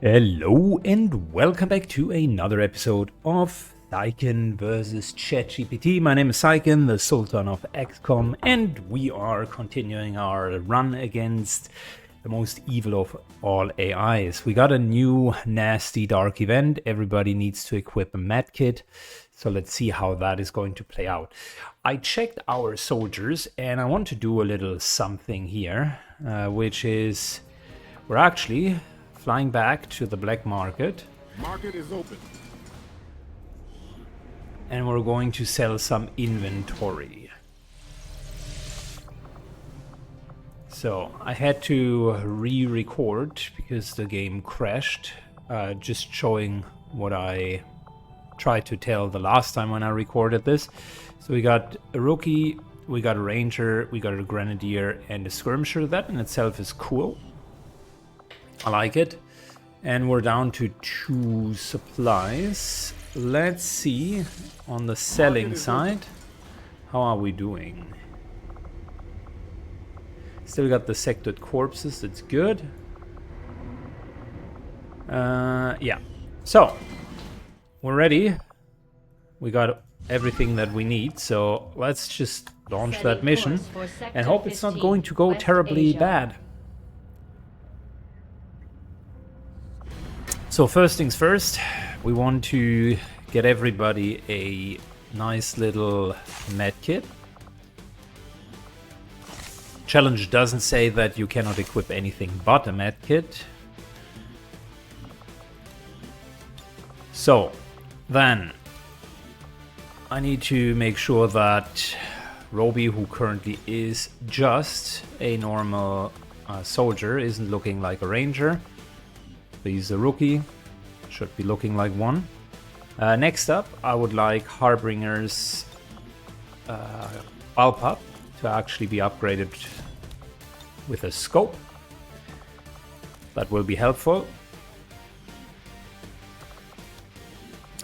Hello and welcome back to another episode of Syken versus ChatGPT. My name is Syken, the Sultan of XCOM, and we are continuing our run against the most evil of all AIs. We got a new nasty dark event. Everybody needs to equip a medkit. So let's see how that is going to play out. I checked our soldiers and I want to do a little something here, which is we're actually flying back to the black market. Market is open. And we're going to sell some inventory. So I had to re-record because the game crashed, just showing what I tried to tell the last time when I recorded this. So we got a rookie, we got a ranger, we got a grenadier and a skirmisher. That in itself is cool. I like it. And we're down to 2 supplies. Let's see on the selling side. How are we doing? Still got the sectored corpses. That's good. Yeah. So, we're ready. We got everything that we need. So, let's just launch that mission. And hope it's not going to go terribly bad. So first things first, we want to get everybody a nice little medkit. Challenge doesn't say that you cannot equip anything but a medkit. So then I need to make sure that Roby, who currently is just a normal soldier, isn't looking like a ranger. He's a rookie, should be looking like one. Next up, I would like Harbinger's Alpha to actually be upgraded with a scope. That will be helpful.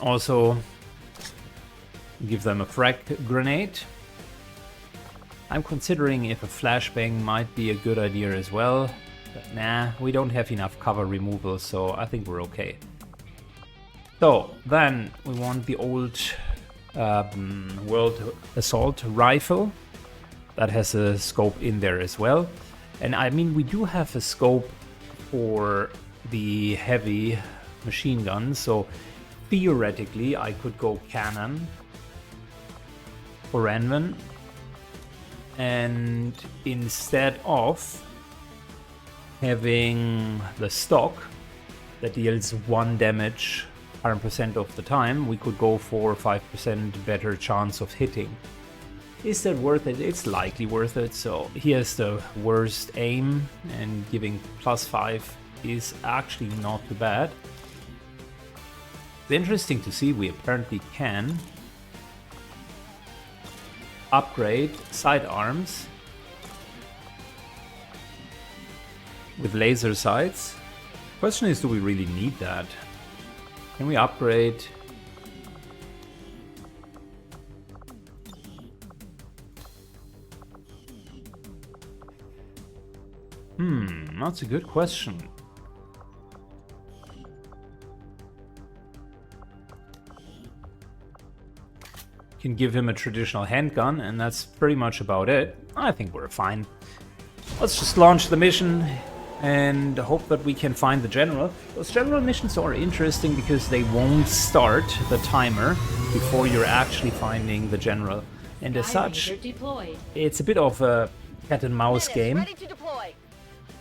Also, give them a frag grenade. I'm considering if a flashbang might be a good idea as well. But nah, we don't have enough cover removal, so I think we're okay. So, then we want the old World Assault Rifle. That has a scope in there as well. And I mean, we do have a scope for the heavy machine gun, so theoretically I could go cannon for Renvin. And instead of having the stock that deals 1 damage 100% of the time, we could go for 5% better chance of hitting. Is that worth it? It's likely worth it. So here's the worst aim, and giving +5 is actually not too bad. It's interesting to see we apparently can upgrade sidearms with laser sights. Question is, do we really need that? Can we upgrade? That's a good question. Can give him a traditional handgun, and that's pretty much about it. I think we're fine. Let's just launch the mission and hope that we can find the general. Those general missions are interesting because they won't start the timer before you're actually finding the general. And as such, it's a bit of a cat and mouse game.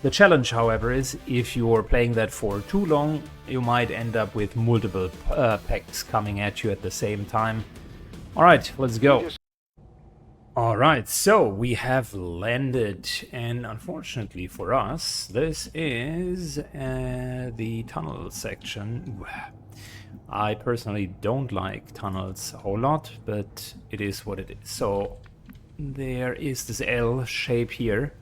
The challenge, however, is if you're playing that for too long, you might end up with multiple packs coming at you at the same time. Alright, let's go. Alright, so we have landed, and unfortunately for us, this is the tunnel section. I personally don't like tunnels a whole lot, but it is what it is. So there is this L shape here,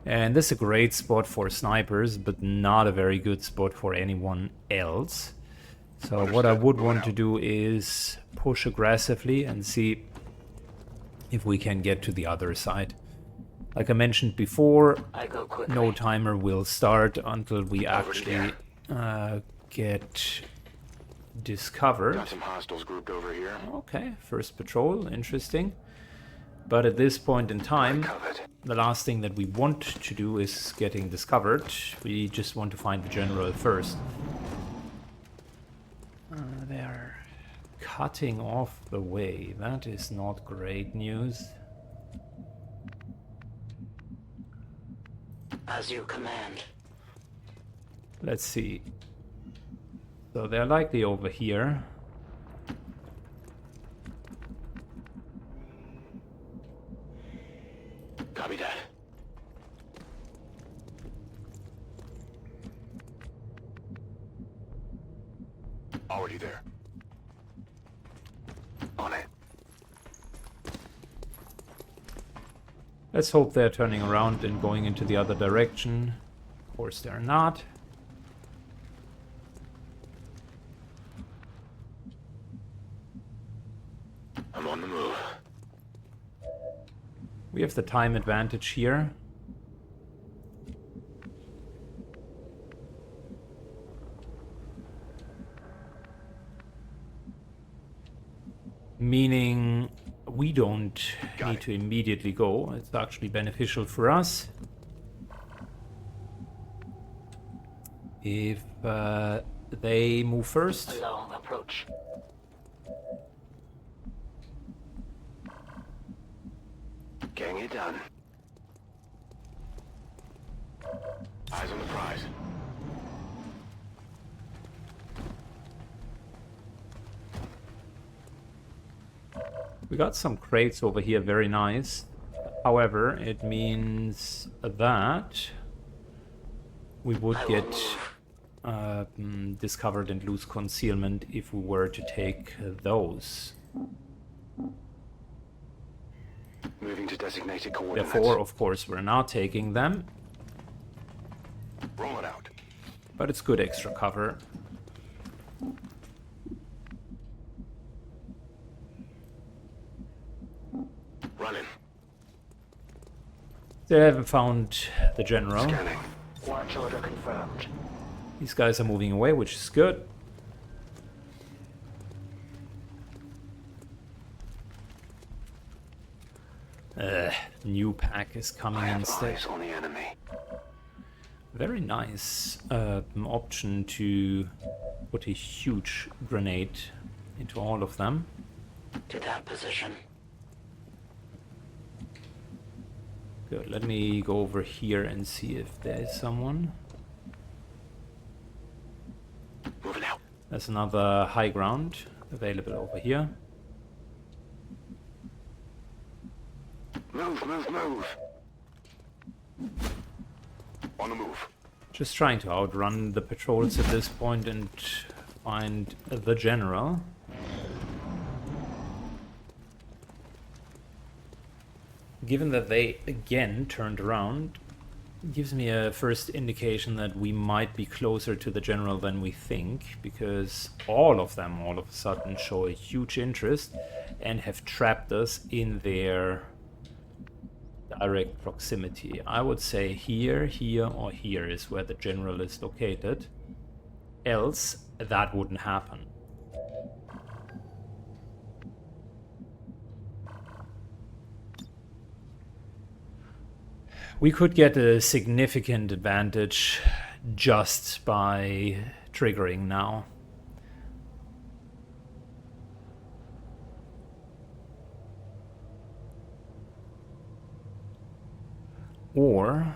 and this is a great spot for snipers, but not a very good spot for anyone else. So what I would want to do is push aggressively and see if we can get to the other side. Like I mentioned before, no timer will start until we actually get discovered. Got some hostiles grouped over here. Okay, first patrol, interesting. But at this point in time, the last thing that we want to do is getting discovered. We just want to find the general first. They're cutting off the way. That is not great news. As you command. Let's see. So they're likely over here. Copy that. Already there. On it. Let's hope they're turning around and going into the other direction. Of course they're not. I'm on the move. We have the time advantage here. Meaning we don't need to immediately go. It's actually beneficial for us if they move first. Long approach. Getting it done. Eyes on the prize. We got some crates over here, very nice. However, it means that we would get discovered and lose concealment if we were to take those. Moving to designated coordinates. Therefore, of course, we're not taking them. Roll it out. But it's good extra cover. Running. They haven't found the general. Scanning. Watch order confirmed. These guys are moving away, which is good. New pack is coming I have instead. eyes on the enemy. Very nice option to put a huge grenade into all of them. To that position. Good, let me go over here and see if there's someone. Moving out. There's another high ground available over here. Move, move, move. On the move. Just trying to outrun the patrols at this point and find the general. Given that they again turned around, gives me a first indication that we might be closer to the general than we think, because all of them all of a sudden show a huge interest and have trapped us in their direct proximity. I would say here, here, or here is where the general is located. Else, that wouldn't happen. We could get a significant advantage just by triggering now. Or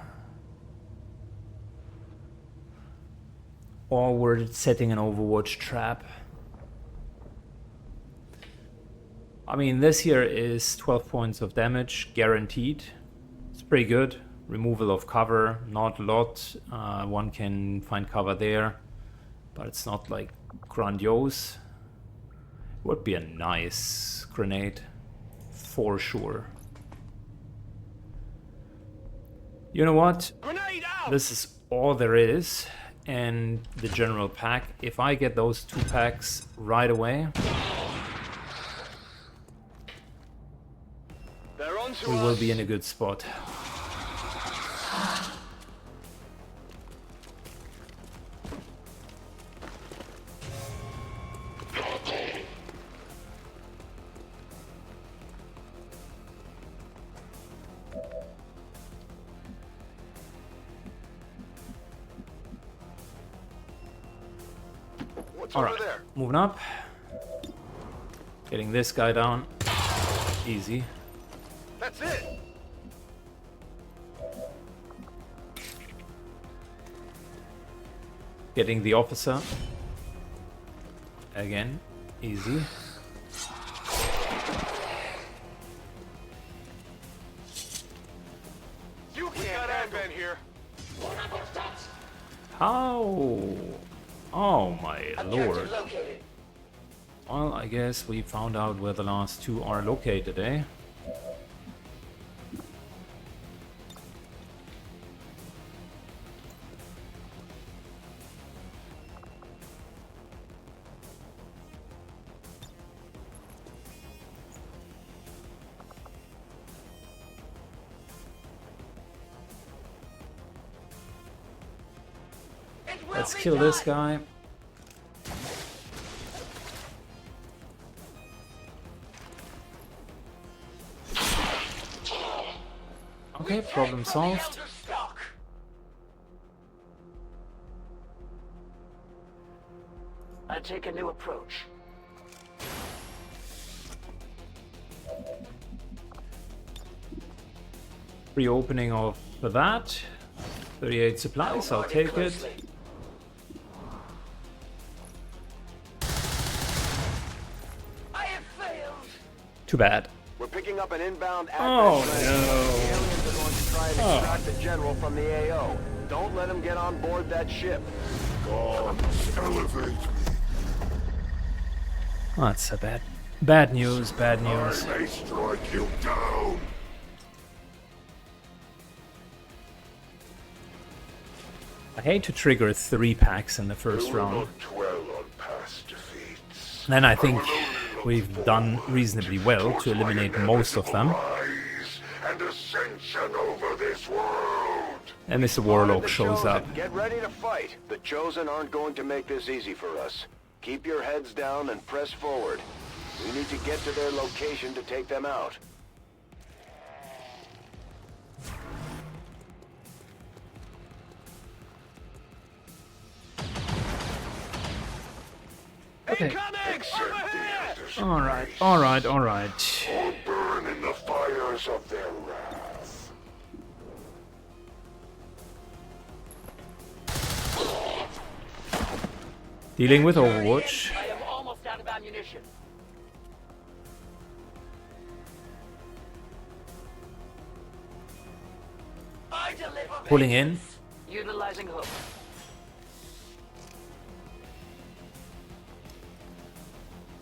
we're setting an Overwatch trap. I mean, this here is 12 points of damage guaranteed. It's pretty good. Removal of cover, not a lot. One can find cover there, but it's not like grandiose. Would be a nice grenade, for sure. You know what? Grenade out! This is all there is, and the general pack. If I get those 2 packs right away, They're on to we us. will be in a good spot. What's All over right, there? moving up. Getting this guy down. Easy. That's it. Getting the officer. Again, easy. You can't have been here. How? Oh my lord. Objective located. Well, I guess we found out where the last two are located, eh? Let's kill this guy. Okay, problem solved. I take a new approach. Reopening of that. 38 supplies, I'll take it. I have failed. Too bad. We're picking up an inbound Oh, advent. no. The aliens are going to try and extract the general from the AO. Don't let them get on board that ship. Gods, elevate me. Oh, that's so bad. Bad news, bad I news. may strike you down. I hate to trigger 3 packs in the first I will round. not dwell on past defeats. Then I think we've done reasonably well to eliminate most of them. Rise and ascension over this world. And Mr. Spotted Warlock the shows Chosen. up. Get ready to fight. The Chosen aren't going to make this easy for us. Keep your heads down and press forward. We need to get to their location to take them out. Okay. Incoming! Overhead! Alright, alright, alright. Or burn in the fires of their wrath. Dealing with Overwatch. I am almost out of ammunition. I deliver. Pulling in. Utilizing hook.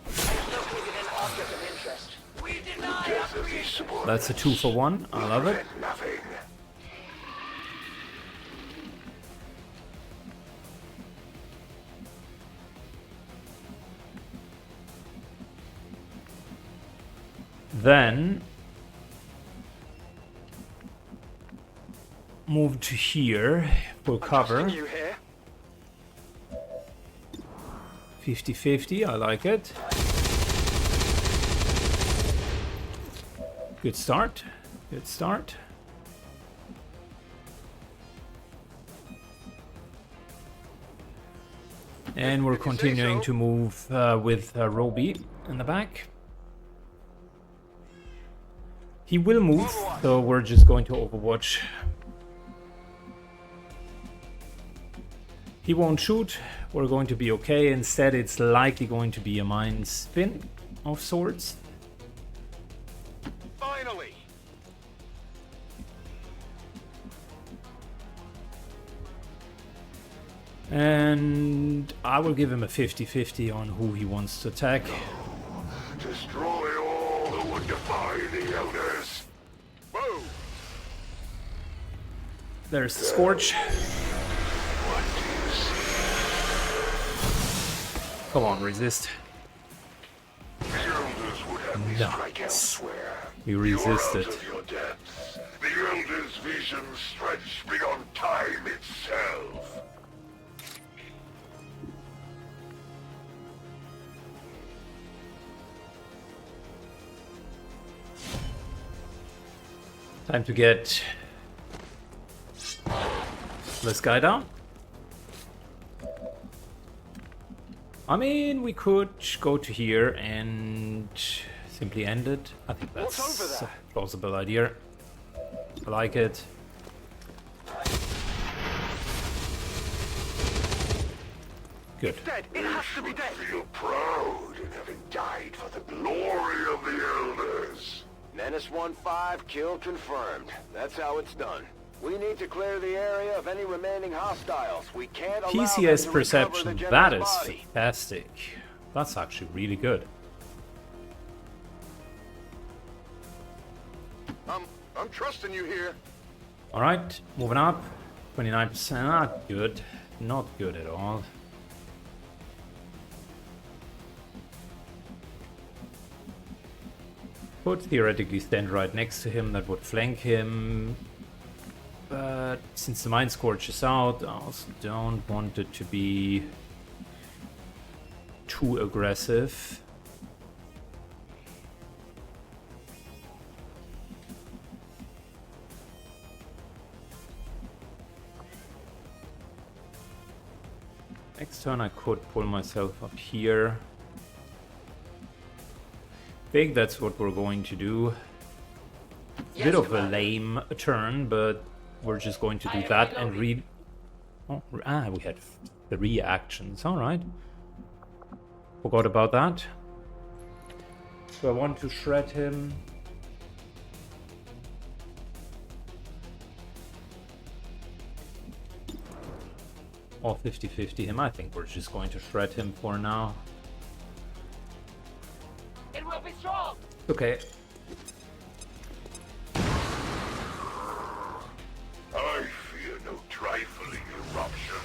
I have located an object of interest. We deny Death of these subordinates. That's a 2 for 1. I love it. And nothing. Then move to here for cover. You here? 50-50, I like it. Good start. Good start. And we're If you say continuing so. to move with Roby in the back. He will move, so we're just going to Overwatch. He won't shoot, we're going to be okay. Instead, it's likely going to be a mine spin of sorts. Finally! And I will give him a 50-50 on who he wants to attack. Destroy all who would defy the elders. Whoa! There's the Scorch. What do you see? Come on, resist. The elders would have me strike Nice. elsewhere. You You're resisted. out of your depths. The elders' vision stretched beyond time itself. Time to get this guy down. I mean, we could go to here and simply end it. I think that's What's over a there? plausible idea. I like it. Good. Dead. It has to be dead. Feel proud in having died for the glory of the Elders. Menace 1-5, kill confirmed. That's how it's done. We need to clear the area of any remaining hostiles. We can't allow them PCS to perception, recover the that general's is body. fantastic. That's actually really good. I'm trusting you here. Alright, moving up. 29%, not good. Not good at all. Could theoretically stand right next to him, that would flank him. But since the Mind Scourge is out, I also don't want it to be too aggressive. Next turn I could pull myself up here. I think that's what we're going to do. Yes, Bit of a Commander. lame turn, but we're just going to do that and read. Oh, we had 3 actions. Alright. Forgot about that. So I want to shred him. Or 50-50 him. I think we're just going to shred him for now. It will be strong. Okay. I fear no trifling eruption.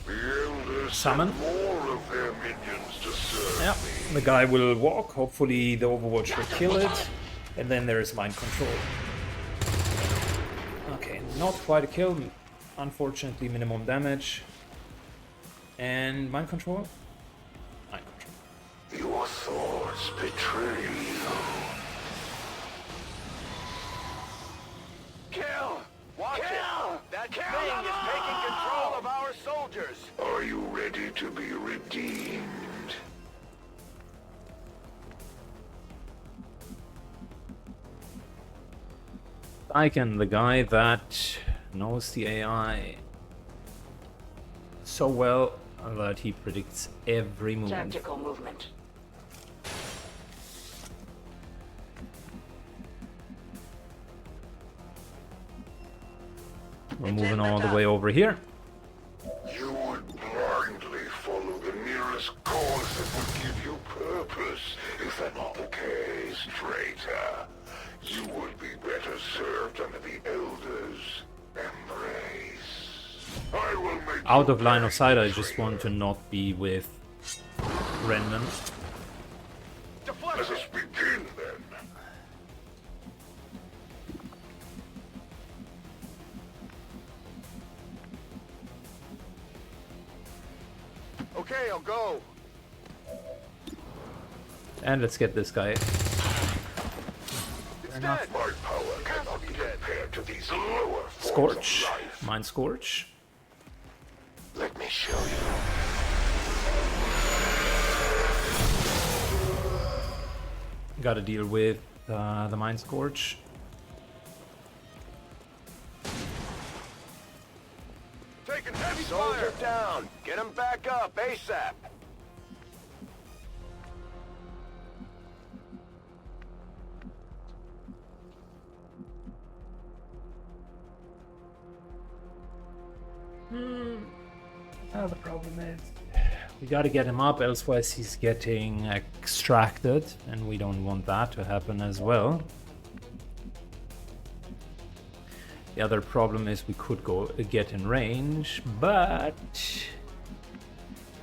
The Elders Summon. send more of their minions to serve Yeah, me. the guy will walk. Hopefully the Overwatch will kill it. And then there is mind control. Okay, not quite a kill. Unfortunately, minimum damage. And mind control? Mind control. Your thoughts betray you. Kill! Watch it! That thing is taking control of our soldiers! Are you ready to be redeemed? Syken, the guy that knows the AI so well that he predicts every move. Tactical movement. We're moving all the way over here. You would blindly follow the nearest cause that would give you purpose. Is that not the case, traitor? You would be better served under the Elders' embrace. I will make Out you of line of pay, sight, I just traitor. want to not be with Brendan. Let us begin then. Okay, I'll go. And let's get this guy. It's dead. My power cannot be compared to these lower forms Scorch. of life. Mind Scorch. Let me show you. Gotta deal with the Mind Scorch. Taking heavy fire. Down. Get him back up ASAP. The problem is we gotta get him up, elsewise he's getting extracted, and we don't want that to happen as well. The other problem is we could go get in range, but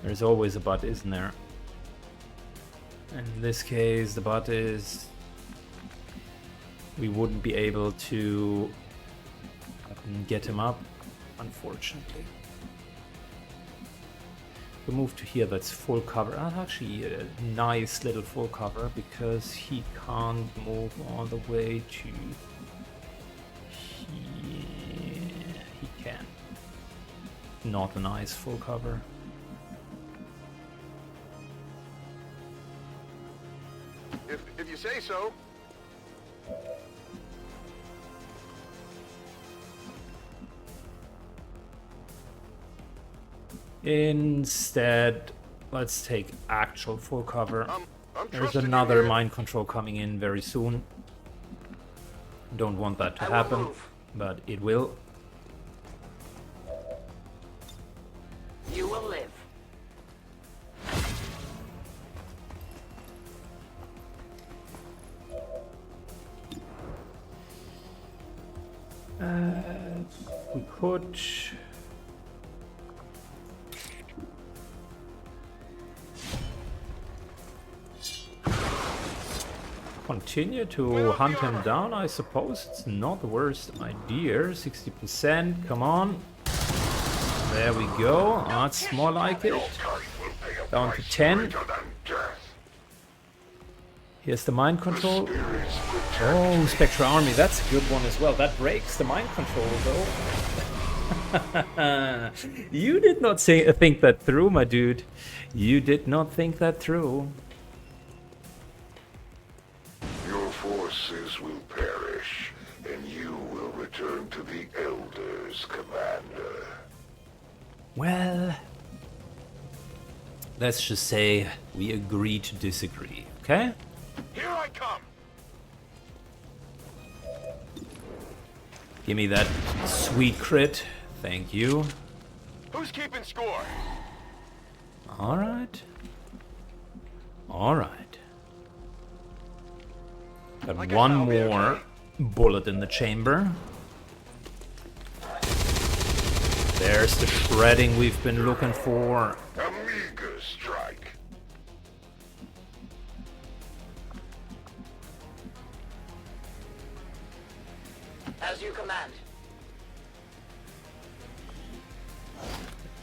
there's always a but, isn't there? And in this case, the but is we wouldn't be able to get him up, unfortunately. We move to here, that's full cover. That's actually a nice little full cover because he can't move all the way to here. He can. Not a nice full cover. say so. Instead, let's take actual full cover. I'm There's trusting you another here. mind control coming in very soon. Don't want that to happen, but it will. You will live. We could. Continue to hunt him down, I suppose. It's not the worst idea. 60%, come on. There we go. That's more like it. Down to 10. Here's the mind control. Oh, Spectra Army, that's a good one as well. That breaks the mind control, though. You did not think that through, my dude. You did not think that through. Your forces will perish, and you will return to the Elders, Commander. Well, let's just say we agree to disagree, okay? Here I come. Give me that sweet crit. Thank you. Who's keeping score? Alright. Alright. Got I guess one I'll be more okay. bullet in the chamber. There's the shredding we've been looking for. A meager strike. As you command.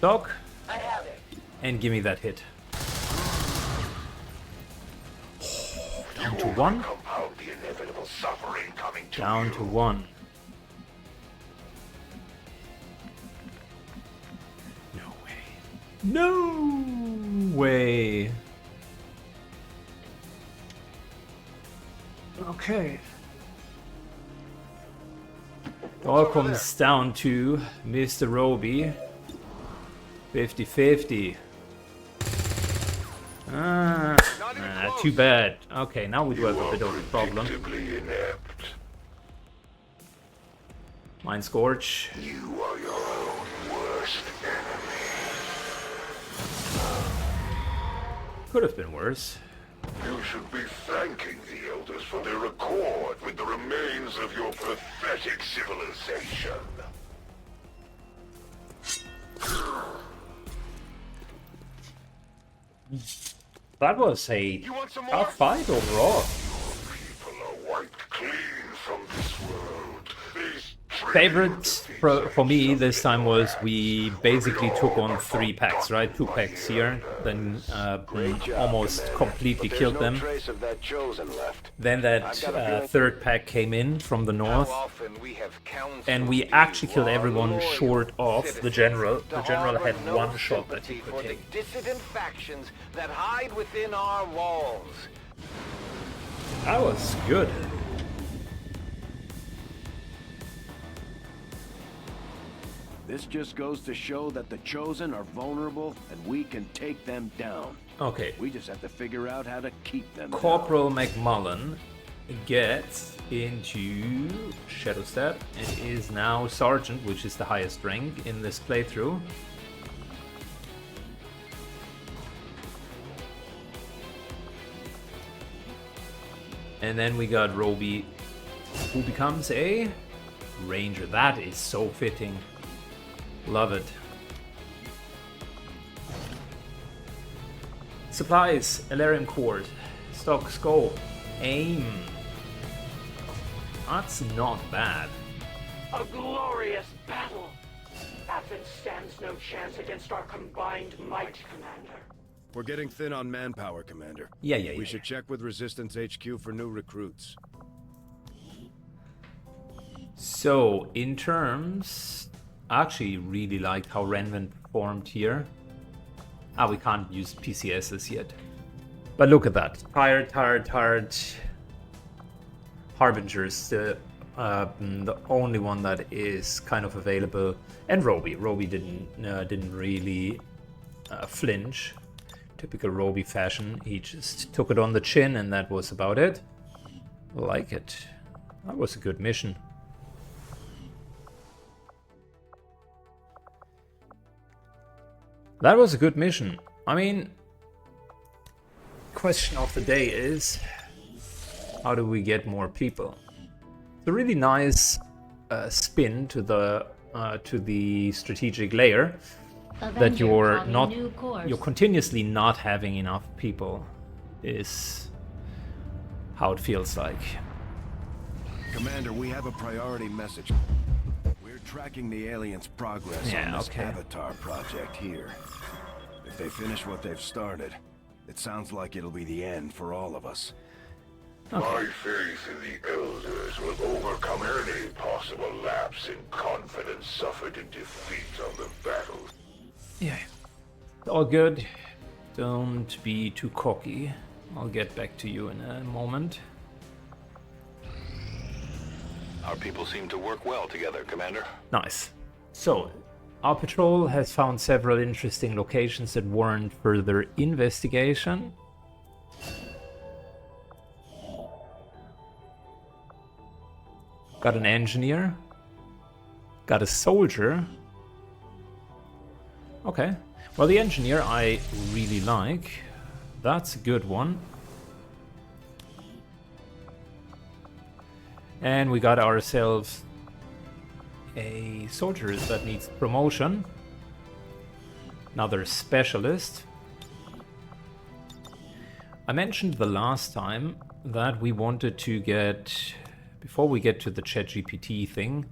Doc, I have it. and give me that hit. Down to You will one. compound the inevitable suffering coming to Down you. to one. No way. No way. Okay. It all comes down to Mr. Roby. 50-50. Too bad. Okay, now we do have a bit of a problem. Predictably inept. Mind Scorch. You are your own worst enemy. Could have been worse. You should be thanking the Elders for their accord with the remains of your pathetic civilization. That was a You want some more? tough fight overall. People are wiped clean from this world. These Favorite for me this time was we basically took on 3 packs, right? 2 packs here, then almost completely But killed there's no them. trace of that Chosen left. Then that third pack came in from the north, and we actually killed everyone short of the general. The general had one shot that he could for the take. dissident factions that hide within our walls. That was good. This just goes to show that the Chosen are vulnerable and we can take them down. Okay, We just have to figure out how to keep them Corporal McMullen gets into Shadow Step and is now Sergeant, which is the highest rank in this playthrough. And then we got Roby, who becomes a Ranger. That is so fitting. Love it. Supplies, Elarium Cord, Stocks, go. Aim. That's not bad. A glorious battle. Athens stands no chance against our combined might, Commander. We're getting thin on manpower, Commander. Yeah. We should check with Resistance HQ for new recruits. So, in terms... I actually really liked how Renvin performed here. We can't use PCSs yet. But look at that. Tired. Harbinger's the only one that is kind of available, and Roby. Roby didn't really flinch. Typical Roby fashion. He just took it on the chin, and that was about it. Like it. That was a good mission. That was a good mission. I mean, question of the day is, how do we get more people? It's a really nice spin to the strategic layer that you're continuously not having enough people is how it feels like. Commander, we have a priority message. We're tracking the aliens' progress on this Avatar project here. If they finish what they've started, it sounds like it'll be the end for all of us. My faith in the Elders will overcome any possible lapse in confidence suffered in defeat on the battle. Yeah, all good. Don't be too cocky. I'll get back to you in a moment. Our people seem to work well together, Commander. Nice. So, our patrol has found several interesting locations that warrant further investigation. Got an engineer. Got a soldier. Okay. Well, the engineer I really like. That's a good one. And we got ourselves a soldier that needs promotion. Another specialist. I mentioned the last time that we wanted to get, before we get to the ChatGPT thing,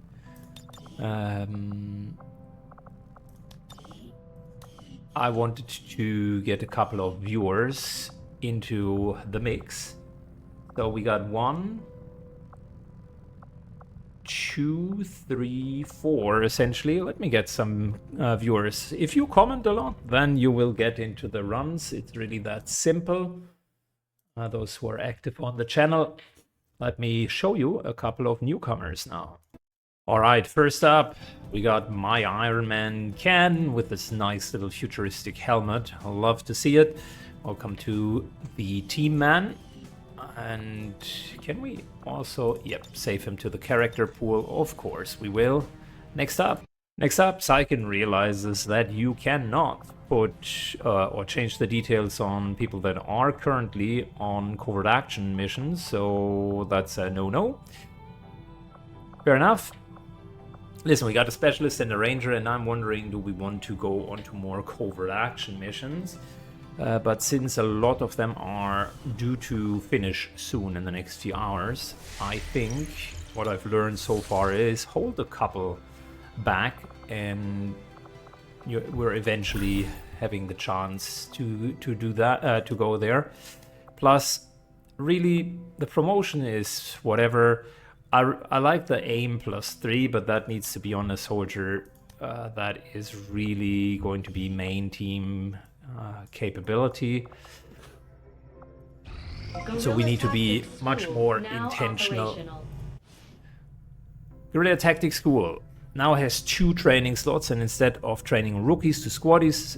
I wanted to get a couple of viewers into the mix. So we got 1, 2, 3, 4 essentially. Let me get some viewers. If you comment a lot, then you will get into the runs. It's really that simple. Those who are active on the channel. Let me show you a couple of newcomers now. Alright, first up, we got my Iron Man Ken with this nice little futuristic helmet. I love to see it. Welcome to the team, man. And can we also, yep, save him to the character pool? Of course we will. Next up, Syken realizes that you cannot put or change the details on people that are currently on covert action missions, so that's a no-no. Fair enough. Listen, we got a specialist and a ranger, and I'm wondering, do we want to go on to more covert action missions? But since a lot of them are due to finish soon in the next few hours, I think what I've learned so far is hold a couple back, and we're eventually having the chance to do that, to go there. Plus, really, the promotion is whatever. I like the aim +3, but that needs to be on a soldier that is really going to be main team capability. So we need to be much more intentional. Guerrilla Tactics School now has 2 training slots, and instead of training rookies to squaddies,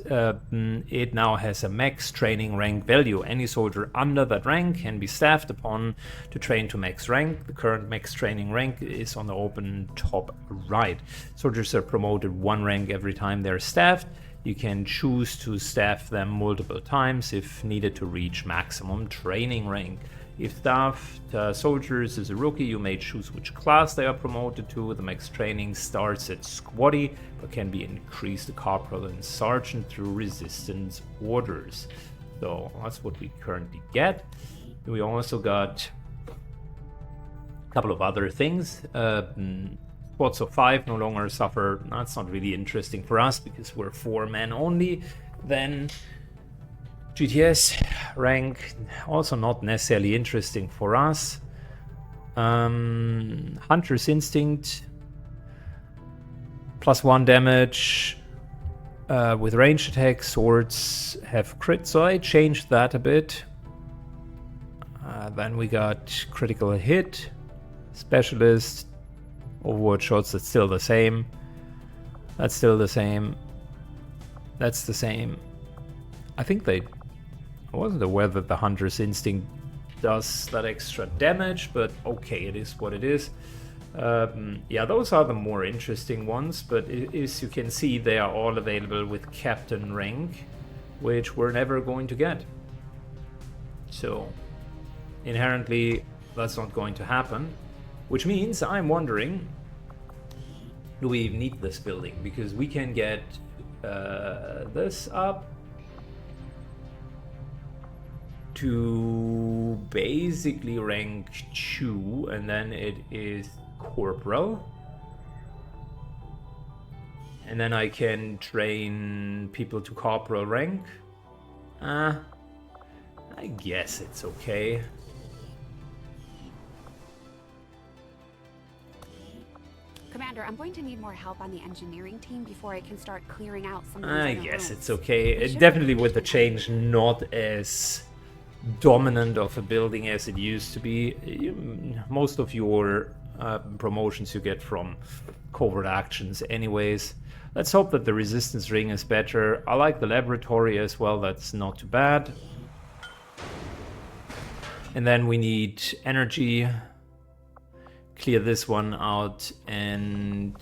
it now has a max training rank value. Any soldier under that rank can be staffed upon to train to max rank. The current max training rank is on the open top right. Soldiers are promoted 1 rank every time they're staffed. You can choose to staff them multiple times if needed to reach maximum training rank. If staffed soldiers is a rookie, you may choose which class they are promoted to. The max training starts at squaddie, but can be increased to corporal and sergeant through resistance orders. So that's what we currently get. We also got a couple of other things. Squads of 5 no longer suffer. That's not really interesting for us because we're 4 men only. Then GTS rank, also not necessarily interesting for us. Hunter's Instinct, +1 damage with range attack. Swords have crit, so I changed that a bit. Then we got critical hit, Specialist, overwatch shots, that's still the same. That's still the same. That's the same. I think I wasn't aware that the Hunter's Instinct does that extra damage, but okay, it is what it is. Yeah, those are the more interesting ones, but as you can see, they are all available with Captain rank, which we're never going to get. So, inherently, that's not going to happen, which means I'm wondering, do we even need this building? Because we can get this up to basically rank 2, and then it is corporal, and then I can train people to corporal rank. I guess it's okay. Commander, I'm going to need more help on the engineering team before I can start clearing out some of these I other guess rooms. it's okay. Definitely with the change, not as dominant of a building as it used to be. Most of your promotions you get from covert actions anyways. Let's hope that the resistance ring is better. I like the laboratory as well, that's not too bad. And then we need energy. Clear this one out, and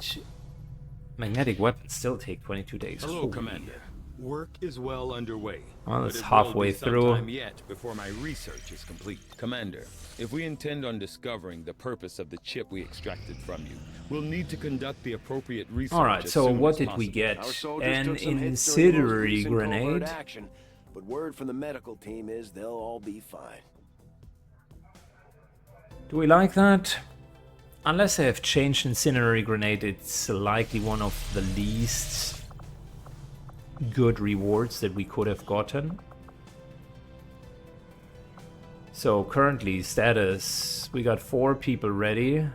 magnetic weapons still take 22 days. Hello, Commander. Work is well underway. Well, it's but it halfway will be through. some time yet before my research is complete. Commander, if we intend on discovering the purpose of the chip we extracted from you, we'll need to conduct the appropriate research. Alright, as so soon what as did we possible. get? Our soldiers An took some hits during the most incendiary recent covert grenade. action, but word from the medical team is they'll all be fine. Do we like that? Unless I have changed incendiary grenade, it's likely one of the least good rewards that we could have gotten. So currently status, we got 4 people ready.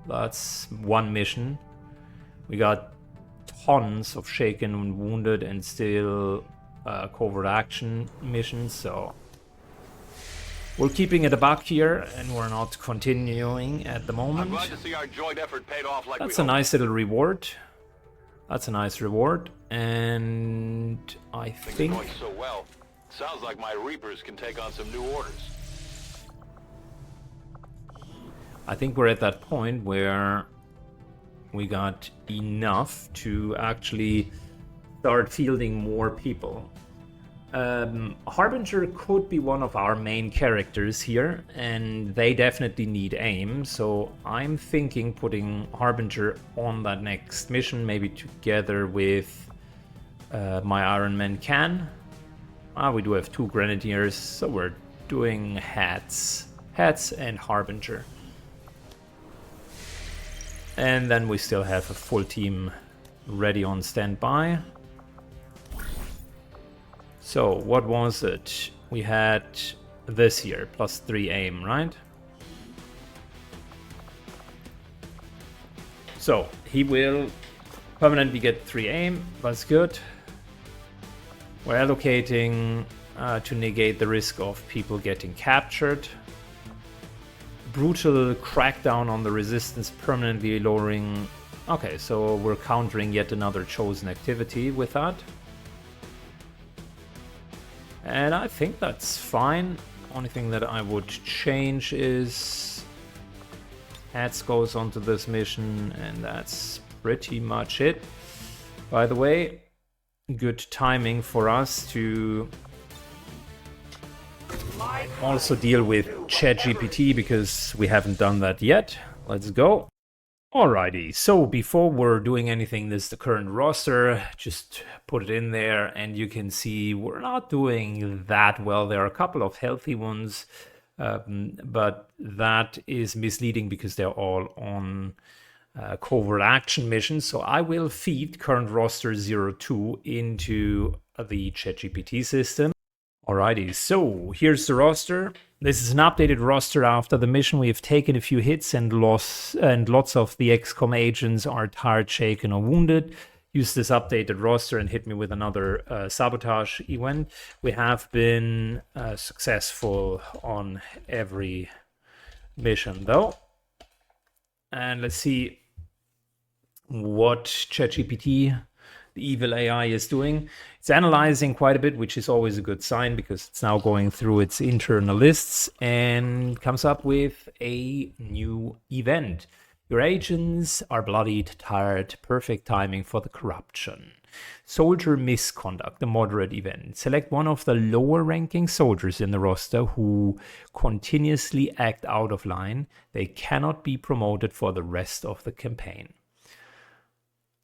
That's 1 mission. We got tons of shaken and wounded and still covert action missions, so we're keeping it a buck here, and we're not continuing at the moment. I'm glad to see our joint effort paid off like That's we a hoped. nice little reward. That's a nice reward, and I Things are think going so well. Sounds like my Reapers can take on some new orders. we're at that point where we got enough to actually start fielding more people. Harbinger could be one of our main characters here, and they definitely need aim, so I'm thinking putting Harbinger on that next mission, maybe together with my Iron Man can. We do have 2 Grenadiers, so we're doing hats and Harbinger. And then we still have a full team ready on standby. So, what was it? We had this here, +3 aim, right? So, he will permanently get 3 aim, that's good. We're allocating to negate the risk of people getting captured. Brutal crackdown on the resistance, permanently lowering... Okay, so we're countering yet another chosen activity with that. And I think that's fine. Only thing that I would change is Hats goes onto this mission, and that's pretty much it. By the way, good timing for us to also deal with ChatGPT, because we haven't done that yet. Let's go. Alrighty, so before we're doing anything, this is the current roster. Just put it in there, and you can see we're not doing that well. There are a couple of healthy ones, but that is misleading because they're all on covert action missions. So I will feed current roster 02 into the ChatGPT system. Alrighty, so here's the roster. This is an updated roster after the mission. We have taken a few hits and lots of the XCOM agents are tired, shaken, or wounded. Use this updated roster and hit me with another sabotage event. We have been successful on every mission though. And let's see what ChatGPT, the evil AI, is doing. It's analyzing quite a bit, which is always a good sign because it's now going through its internal lists and comes up with a new event. Your agents are bloodied, tired, perfect timing for the corruption. Soldier misconduct, a moderate event. Select one of the lower ranking soldiers in the roster who continuously act out of line. They cannot be promoted for the rest of the campaign.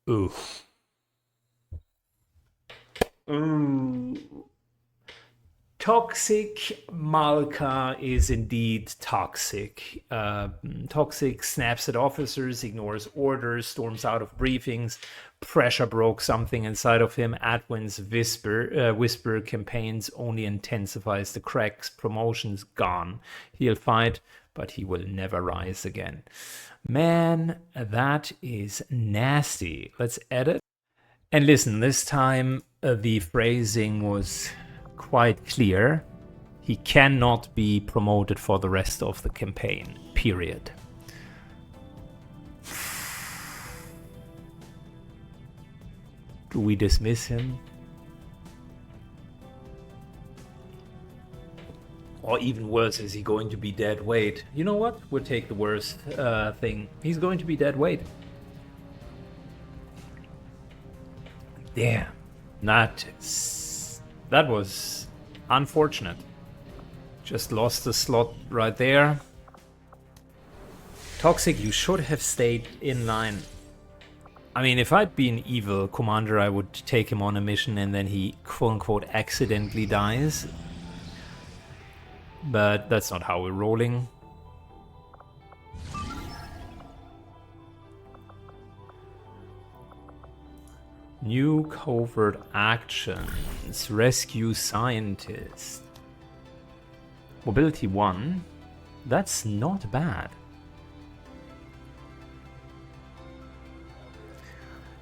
Ooh. Ooh. Toxic Malka is indeed toxic. Toxic snaps at officers, ignores orders, storms out of briefings. Pressure broke something inside of him. Adwin's whisper campaigns only intensifies the cracks. Promotion's gone. He'll fight, but he will never rise again. Man, that is nasty. Let's edit. And listen, this time the phrasing was quite clear. He cannot be promoted for the rest of the campaign, period. Do we dismiss him? Or even worse, is he going to be dead weight? You know what? We'll take the worst thing. He's going to be dead weight. Damn. That was unfortunate. Just lost the slot right there. Toxic, you should have stayed in line. I mean, if I'd be an evil commander, I would take him on a mission and then he quote-unquote accidentally dies. But that's not how we're rolling. New covert actions. Rescue scientist. Mobility 1. That's not bad.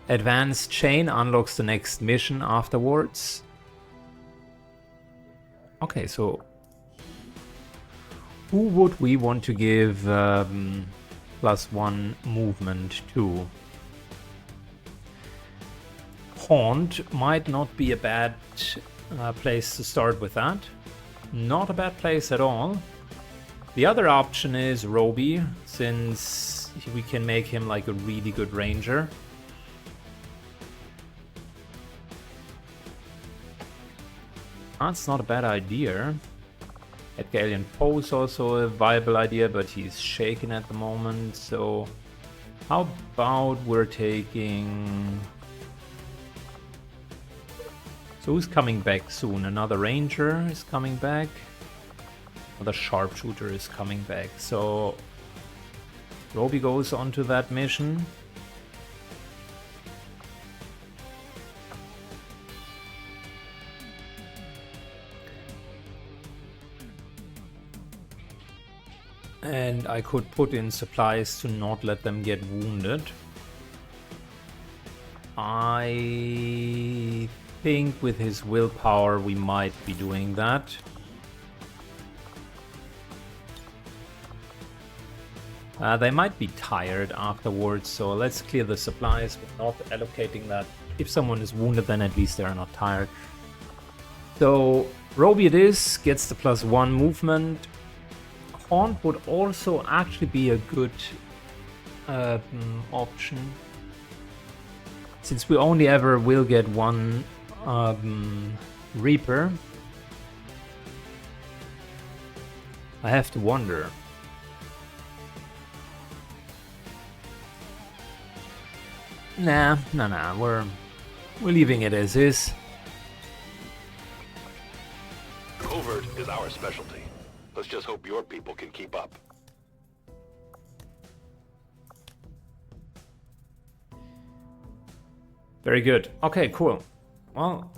Advanced chain unlocks the next mission afterwards. Okay, so who would we want to give +1 movement to? Haunt might not be a bad place to start with that. Not a bad place at all. The other option is Roby, since we can make him like a really good ranger. That's not a bad idea. Edgar Alien Poe is also a viable idea, but he's shaken at the moment. So how about we're taking... So who's coming back soon? Another ranger is coming back. Another sharpshooter is coming back. So Roby goes onto that mission. And I could put in supplies to not let them get wounded. I think with his willpower we might be doing that. They might be tired afterwards, so let's clear the supplies with not allocating that. If someone is wounded, then at least they're not tired. So Roby it is, gets the +1 movement. Haunt would also actually be a good option, since we only ever will get one Reaper. I have to wonder. Nah, we're leaving it as is. Covert is our specialty. Let's just hope your people can keep up. Very good. Okay, cool. Well,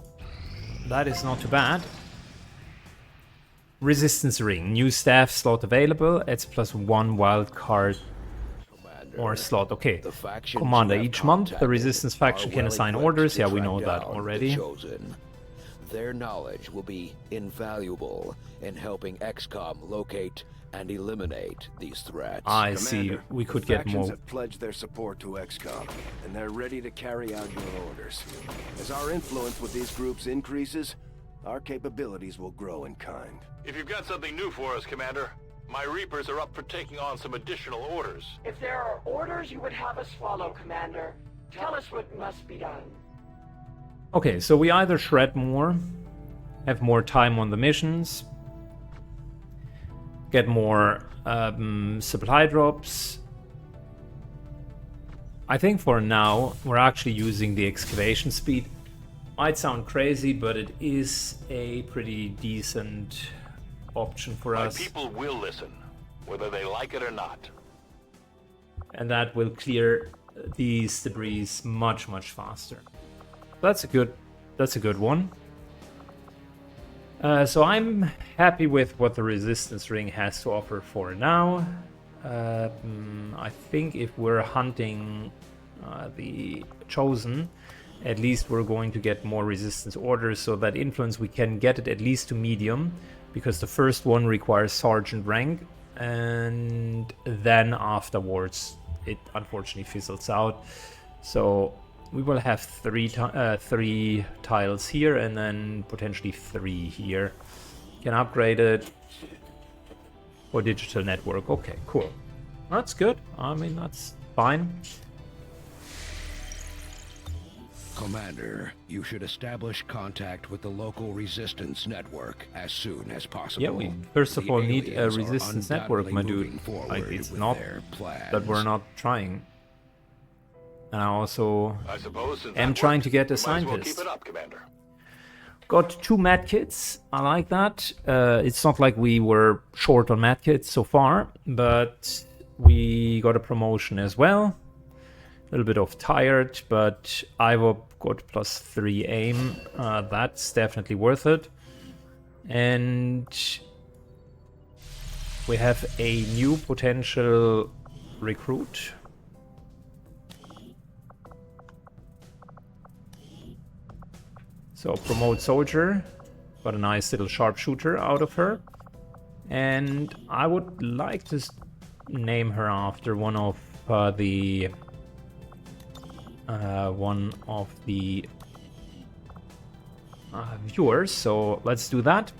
that is not too bad. Resistance Ring. New staff slot available. It's +1 wild card or slot. Okay. Commander. Each month, the Resistance faction can assign orders. Yeah, we know that already. Their knowledge will be invaluable in helping XCOM locate and eliminate these threats. I see. We could get more. Factions have pledged their support to XCOM, and they're ready to carry out your orders. As our influence with these groups increases, our capabilities will grow in kind. If you've got something new for us, Commander, my Reapers are up for taking on some additional orders. If there are orders you would have us follow, Commander, tell us what must be done. Okay, so we either shred more, have more time on the missions, get more supply drops. I think for now we're actually using the excavation speed. Might sound crazy, but it is a pretty decent option for us. My people will listen, whether they like it or not. And that will clear these debris much faster. That's a good one. So I'm happy with what the resistance ring has to offer for now. I think if we're hunting the Chosen, at least we're going to get more resistance orders, so that influence we can get it at least to medium, because the first one requires sergeant rank, and then afterwards it unfortunately fizzles out. So we will have three tiles here and then potentially 3 here. Can upgrade it for digital network. Okay, cool. That's good. I mean, that's fine. Commander, you should establish contact with the local resistance network as soon as possible. Yeah, we first of all need a resistance network, my dude. Like, it's not that we're not trying. And I also am trying to get a scientist. Keep it up, Commander. Got 2 medkits. I like that. It's not like we were short on medkits so far, but we got a promotion as well. A little bit of tired, but I've got +3 aim. That's definitely worth it. And we have a new potential recruit. So promote soldier, got a nice little sharpshooter out of her. And I would like to name her after one of the viewers, so let's do that.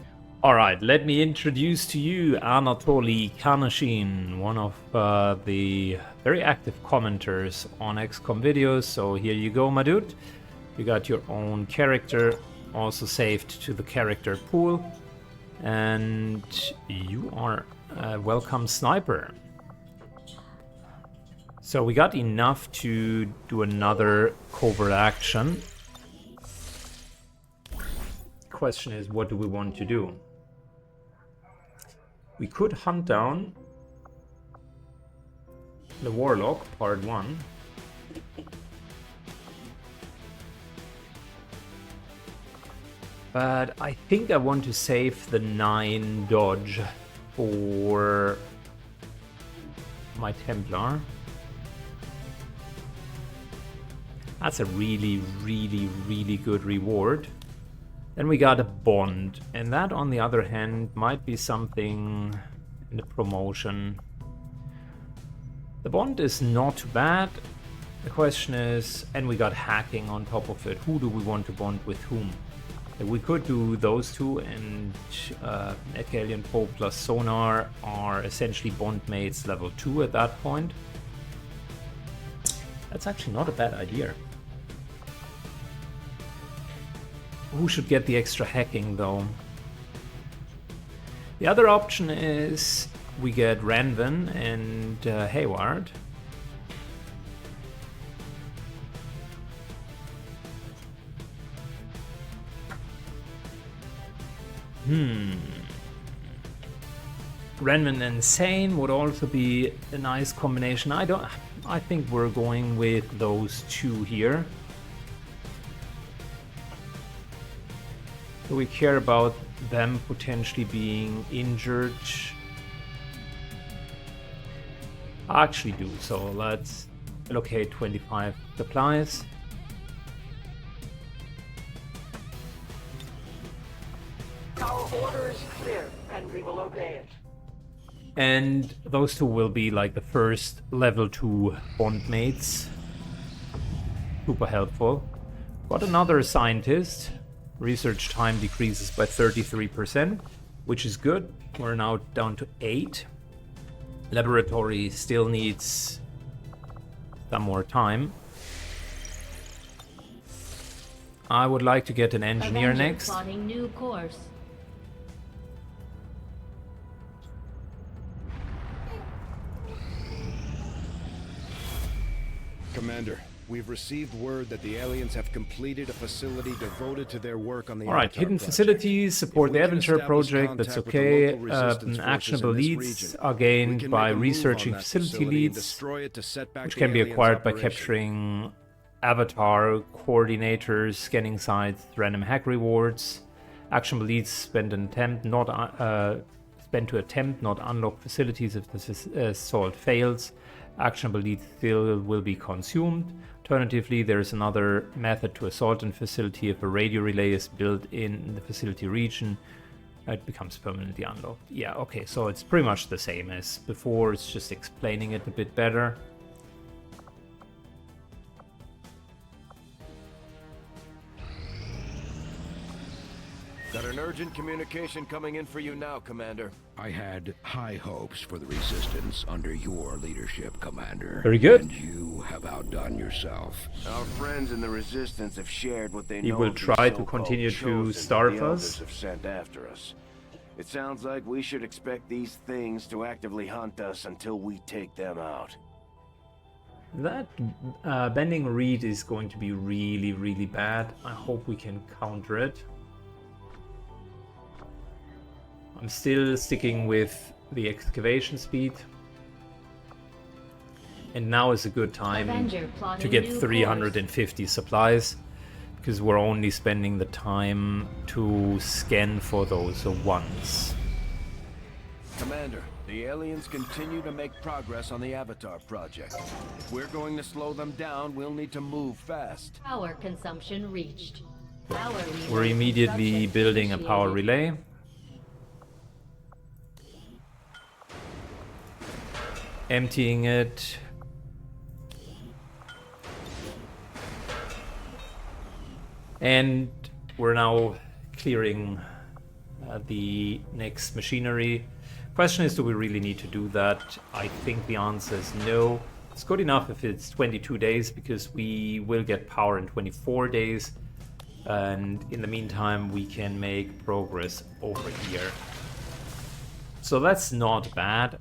Alright, let me introduce to you Anatoly Kanashin, one of the very active commenters on XCOM videos. So here you go, my dude. You got your own character, also saved to the character pool, and you are a welcome sniper. So we got enough to do another covert action. Question is, what do we want to do? We could hunt down the Warlock, part 1. But I think I want to save the 9 dodge for my Templar. That's a really good reward. Then we got a bond, and that on the other hand might be something in the promotion. The bond is not bad. The question is, and we got hacking on top of it. Who do we want to bond with whom? We could do those two, and Alien Poe plus Sonar are essentially bond mates level 2 at that point. That's actually not a bad idea. Who should get the extra hacking though? The other option is we get Ranvin and Hayward. Ranvin and Sane would also be a nice combination. I think we're going with those 2 here. Do we care about them potentially being injured? I actually do, so let's allocate 25 supplies. we will obey it. And those two will be like the first level 2 bond mates. Super helpful. Got another scientist. Research time decreases by 33%, which is good. We're now down to 8. Laboratory still needs some more time. I would like to get an engineer Avenger next. plotting new course. Commander, we've received word that the aliens have completed a facility devoted to their work on the Alright, Avatar hidden project. facilities support If the we can Avenger establish project, that's contact with the okay. local resistance forces Actionable in this leads region, are we gained can by make a move researching on that facility facility and leads, destroy it to set back which the can be aliens' acquired by operation. capturing Avatar coordinators, scanning sites, random hack rewards. Actionable leads spend to attempt, not unlock facilities if the assault fails. Actionable leads still will be consumed. Alternatively, there is another method to assault a facility. If a radio relay is built in the facility region, it becomes permanently unlocked. Yeah, okay, so it's pretty much the same as before. It's just explaining it a bit better. Got an urgent communication coming in for you now, Commander. I had high hopes for the Resistance under your leadership, Commander. Very good. And you have outdone yourself. Our friends in the Resistance have shared what they He know will of the try to so-called continue to Chosen starve the Elders us. have sent after us. It sounds like we should expect these things to actively hunt us until we take them out. That bending reed is going to be really, really bad. I hope we can counter it. I'm still sticking with the excavation speed. And now is a good time Avenger to plotting get new 350 supplies, because we're only spending the time to scan for those ones. Commander, the aliens continue to make progress on the Avatar project. If we're going to slow them down, we'll need to move fast. Power consumption reached. Power relay We're immediately construction building a power initiated. relay. Emptying it. And we're now clearing the next machinery. Question is, do we really need to do that? I think the answer is no. It's good enough if it's 22 days, because we will get power in 24 days. And in the meantime, we can make progress over here. So that's not bad.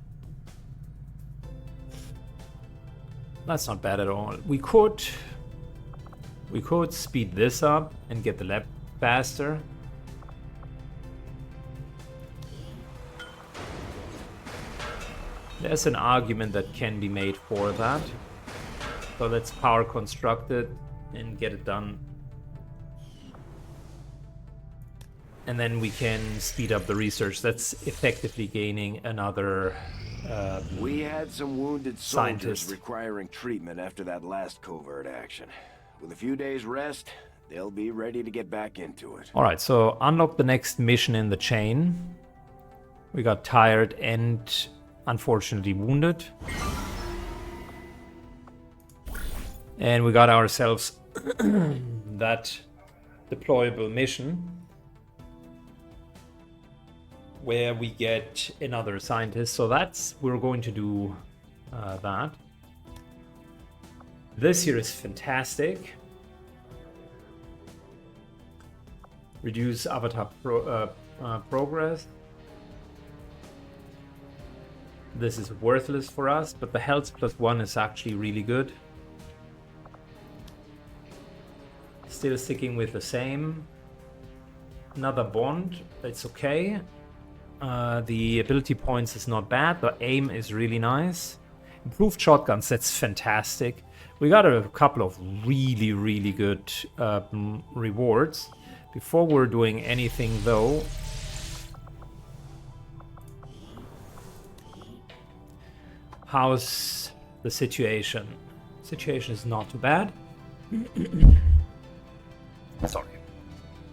That's not bad at all. We could speed this up and get the lab faster. There's an argument that can be made for that. So let's power construct it and get it done. And then we can speed up the research. That's effectively gaining another We had some wounded soldiers scientist. requiring treatment after that last covert action. With a few days rest, they'll be ready to get back into it. Alright, so unlock the next mission in the chain. We got tired and unfortunately wounded. And we got ourselves that deployable mission where we get another scientist. So we're going to do that. This here is fantastic. Reduce avatar progress. This is worthless for us, but the health +1 is actually really good. Still sticking with the same. Another bond, it's okay. The ability points is not bad. The aim is really nice. Improved shotguns, that's fantastic. We got a couple of really, really good rewards. Before we're doing anything though, how's the situation? Situation is not too bad. Sorry.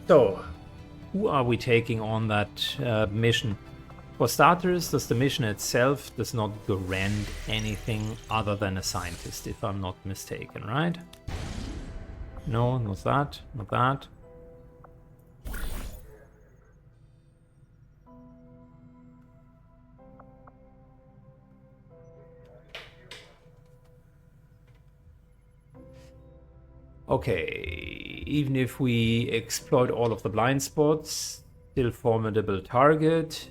So, who are we taking on that mission? For starters, does the mission itself does not grant anything other than a scientist, if I'm not mistaken, right? No, not that, not that. Okay, even if we exploit all of the blind spots, still formidable target.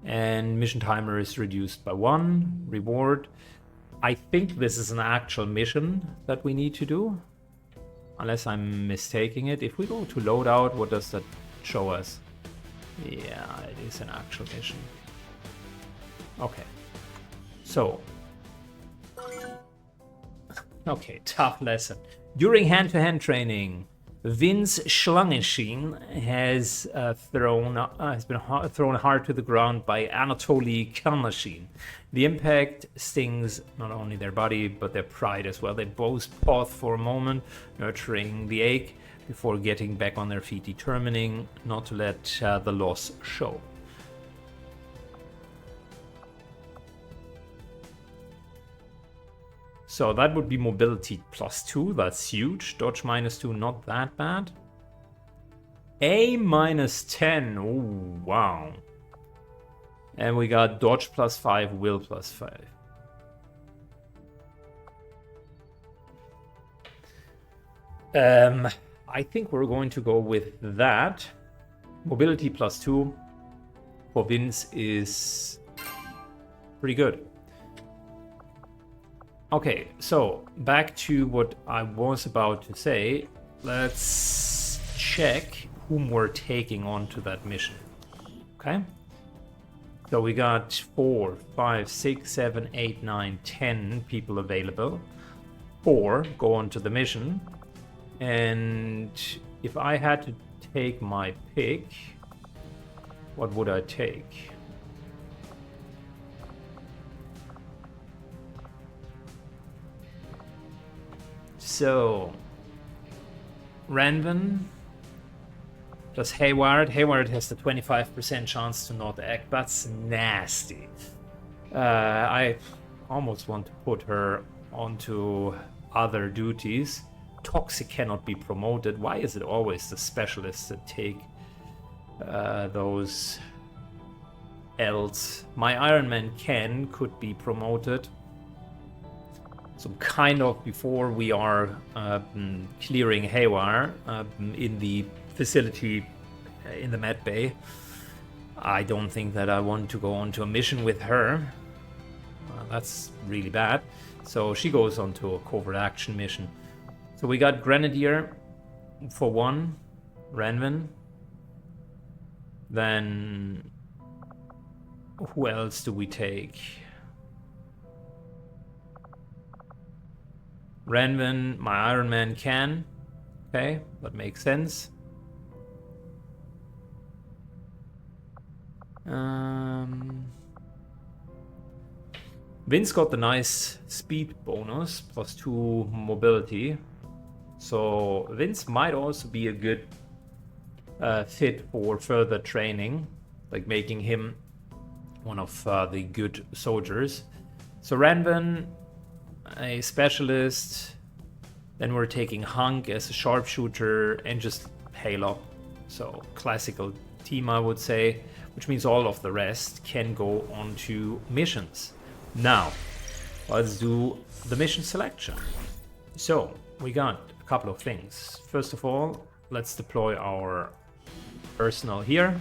And mission timer is reduced by 1. Reward. I think this is an actual mission that we need to do. Unless I'm mistaking it. If we go to loadout, what does that show us? Yeah, it is an actual mission. Okay. So. Okay, tough lesson. During hand-to-hand training, Vince Schlangenschien has been thrown hard to the ground by Anatoly Kalmashin. The impact stings not only their body, but their pride as well. They both pause for a moment, nurturing the ache before getting back on their feet, determining not to let the loss show. So that would be mobility +2, that's huge. Dodge -2, not that bad. A -10, oh wow. And we got dodge +5, will +5. I think we're going to go with that. Mobility +2 for Vince is pretty good. Okay, so back to what I was about to say. Let's check whom we're taking on to that mission. Okay? So we got 4, 5, 6, 7, 8, 9, 10 people available. 4 go on to the mission. And if I had to take my pick, what would I take? So, Ranvin plus Hayward. Hayward has the 25% chance to not act. That's nasty. I almost want to put her onto other duties. Toxic cannot be promoted. Why is it always the specialists that take those L's? My Iron Man could be promoted. So kind of before we are clearing Haywire in the facility in the med bay. I don't think that I want to go on to a mission with her. That's really bad. So she goes on to a covert action mission. So we got Grenadier for 1, Ranvin. Then who else do we take? Ranvin, my Iron Man can. Okay, that makes sense. Vince got the nice speed bonus, +2 mobility. So Vince might also be a good fit for further training, like making him one of the good soldiers. So Ranvin, a specialist, then we're taking Hunk as a sharpshooter and just Halo. So classical team, I would say, which means all of the rest can go on to missions. Now, let's do the mission selection. So we got a couple of things. First of all, let's deploy our personnel here.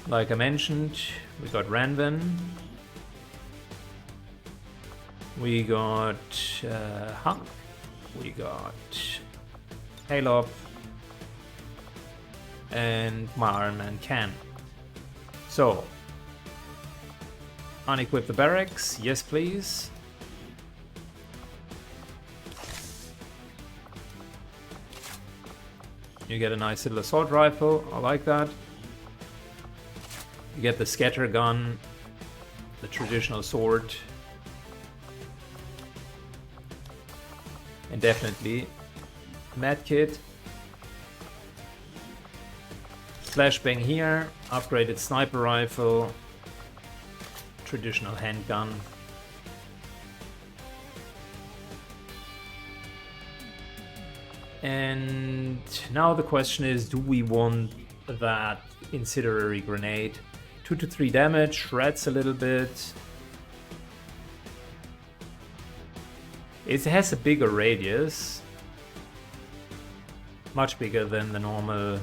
Like I mentioned, we got Ranvin. We got Hunk, we got Halop, and my Iron Man can. So, unequip the barracks, yes please. You get a nice little assault rifle, I like that. You get the scatter gun, the traditional sword, and definitely medkit. flashbang here, upgraded sniper rifle, traditional handgun. And now the question is, do we want that incendiary grenade? 2 to 3 damage, shreds a little bit. It has a bigger radius. Much bigger than the normal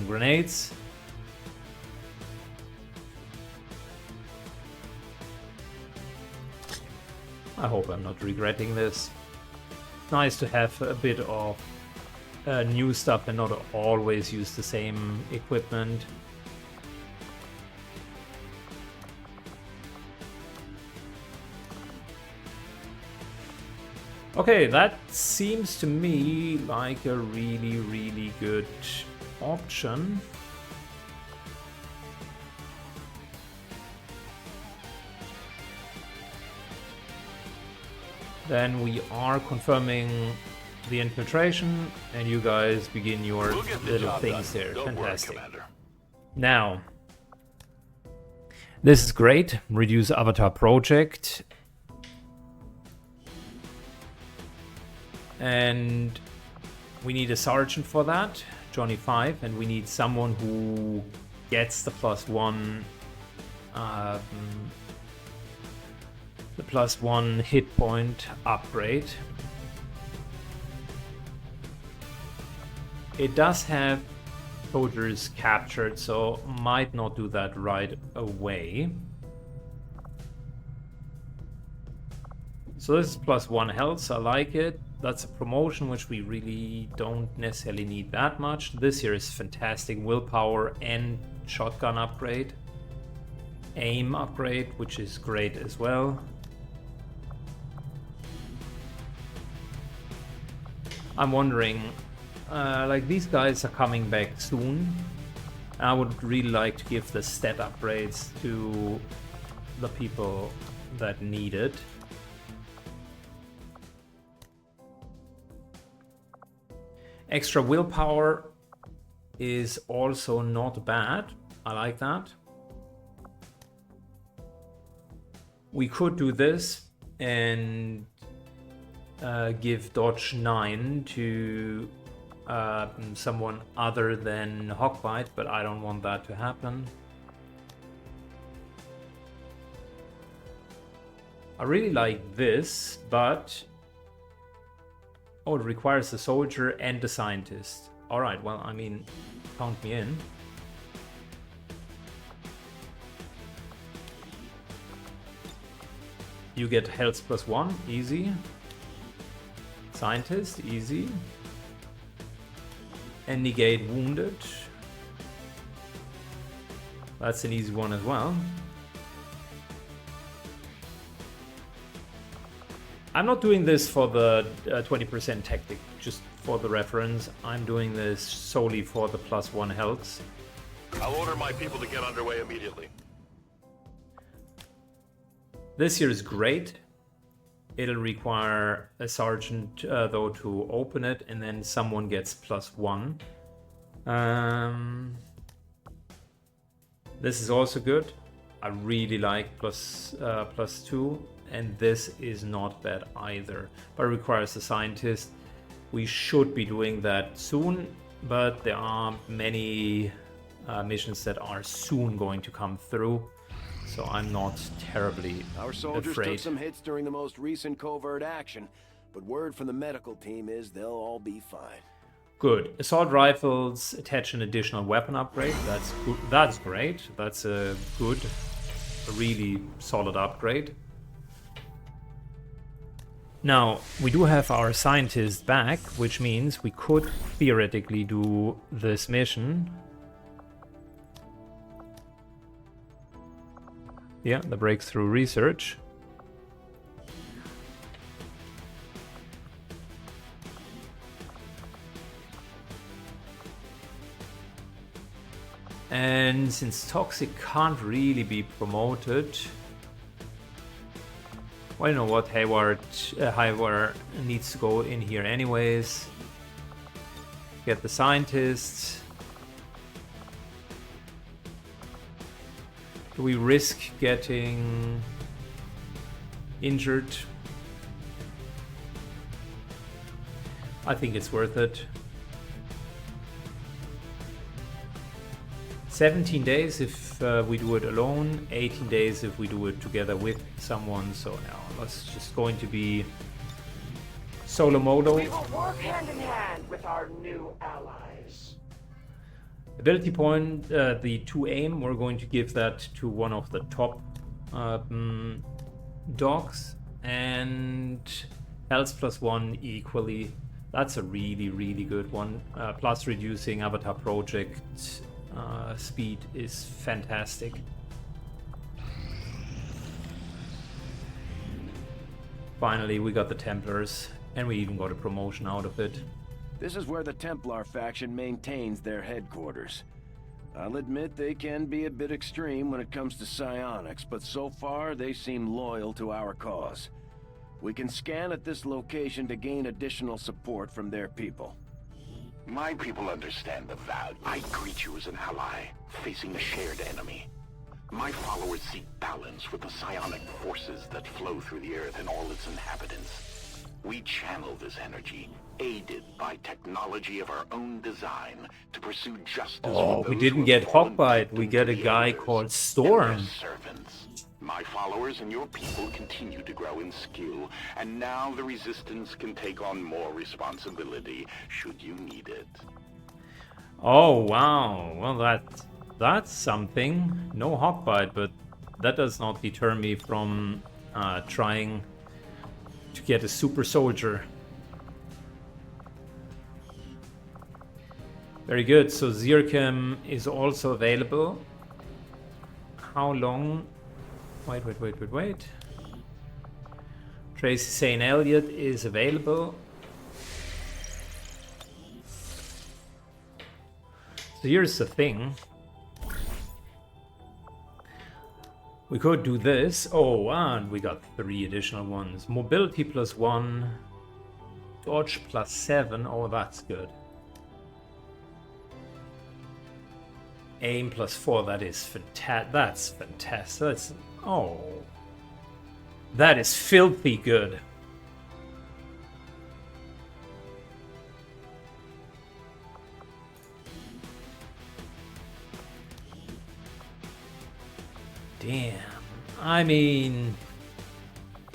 grenades. I hope I'm not regretting this. Nice to have a bit of new stuff and not always use the same equipment. Okay, that seems to me like a really, really good option. Then we are confirming the infiltration, and you guys begin your little things there. Fantastic. Now, this is great. Reduce avatar project. And we need a sergeant for that, Johnny 5, and we need someone who gets the +1 the +1 hit point upgrade. It does have soldiers captured, so might not do that right away. So this is +1 health, I like it. That's a promotion which we really don't necessarily need that much. This here is fantastic. Willpower and shotgun upgrade. Aim upgrade, which is great as well. I'm wondering, like these guys are coming back soon. I would really like to give the stat upgrades to the people that need it. Extra willpower is also not bad. I like that. We could do this and give dodge 9 to someone other than Hawkbite, but I don't want that to happen. I really like this, but oh, it requires a soldier and a scientist. Alright, well, I mean, count me in. You get health +1, easy. Scientist, easy. And negate wounded. That's an easy one as well. I'm not doing this for the 20% tactic, just for the reference. I'm doing this solely for the +1 health. I'll order my people to get underway immediately. This here is great. It'll require a sergeant, though, to open it, and then someone gets +1. This is also good. I really like +2. And this is not bad either, but it requires a scientist. We should be doing that soon, but there are many missions that are soon going to come through, so I'm not terribly Our soldiers afraid. took some hits during the most recent covert action, but word from the medical team is they'll all be fine. Good. Assault rifles attach an additional weapon upgrade. That's good. That's great. That's a good, a really solid upgrade. Now, we do have our scientist back, which means we could theoretically do this mission. Yeah, the breakthrough research. And since Toxic can't really be promoted, well, you know what, Hayward needs to go in here anyways. Get the scientists. Do we risk getting injured? I think it's worth it. 17 days if we do it alone, 18 days if we do it together with someone. So now it's just going to be solo modo. We will work hand in hand with our new allies. Ability point, the 2 aim, we're going to give that to one of the top dogs, and health +1 equally. That's a really, really good one. Plus reducing avatar project speed is fantastic. Finally, we got the Templars, and we even got a promotion out of it. This is where the Templar faction maintains their headquarters. I'll admit they can be a bit extreme when it comes to psionics, but so far they seem loyal to our cause. We can scan at this location to gain additional support from their people. My people understand the value. I greet you as an ally, facing a shared enemy. My followers seek balance with the psionic forces that flow through the earth and all its inhabitants. We channel this energy, aided by technology of our own design, to pursue justice. Oh, we didn't get Hawkbite. We get a guy called Storm. Servants. My followers and your people continue to grow in skill, and now the Resistance can take on more responsibility should you need it. Oh, wow. Well, that's something. No Hawkbite, but that does not deter me from trying to get a super soldier. Very good. So Syken is also available. How long? Wait. Tracy St. Elliot is available. So here's the thing. We could do this. Oh, and we got 3 additional ones. Mobility +1. Dodge +7. Oh, that's good. Aim +4. That is fantastic. That's fantastic. Oh, that is filthy good. Damn. I mean,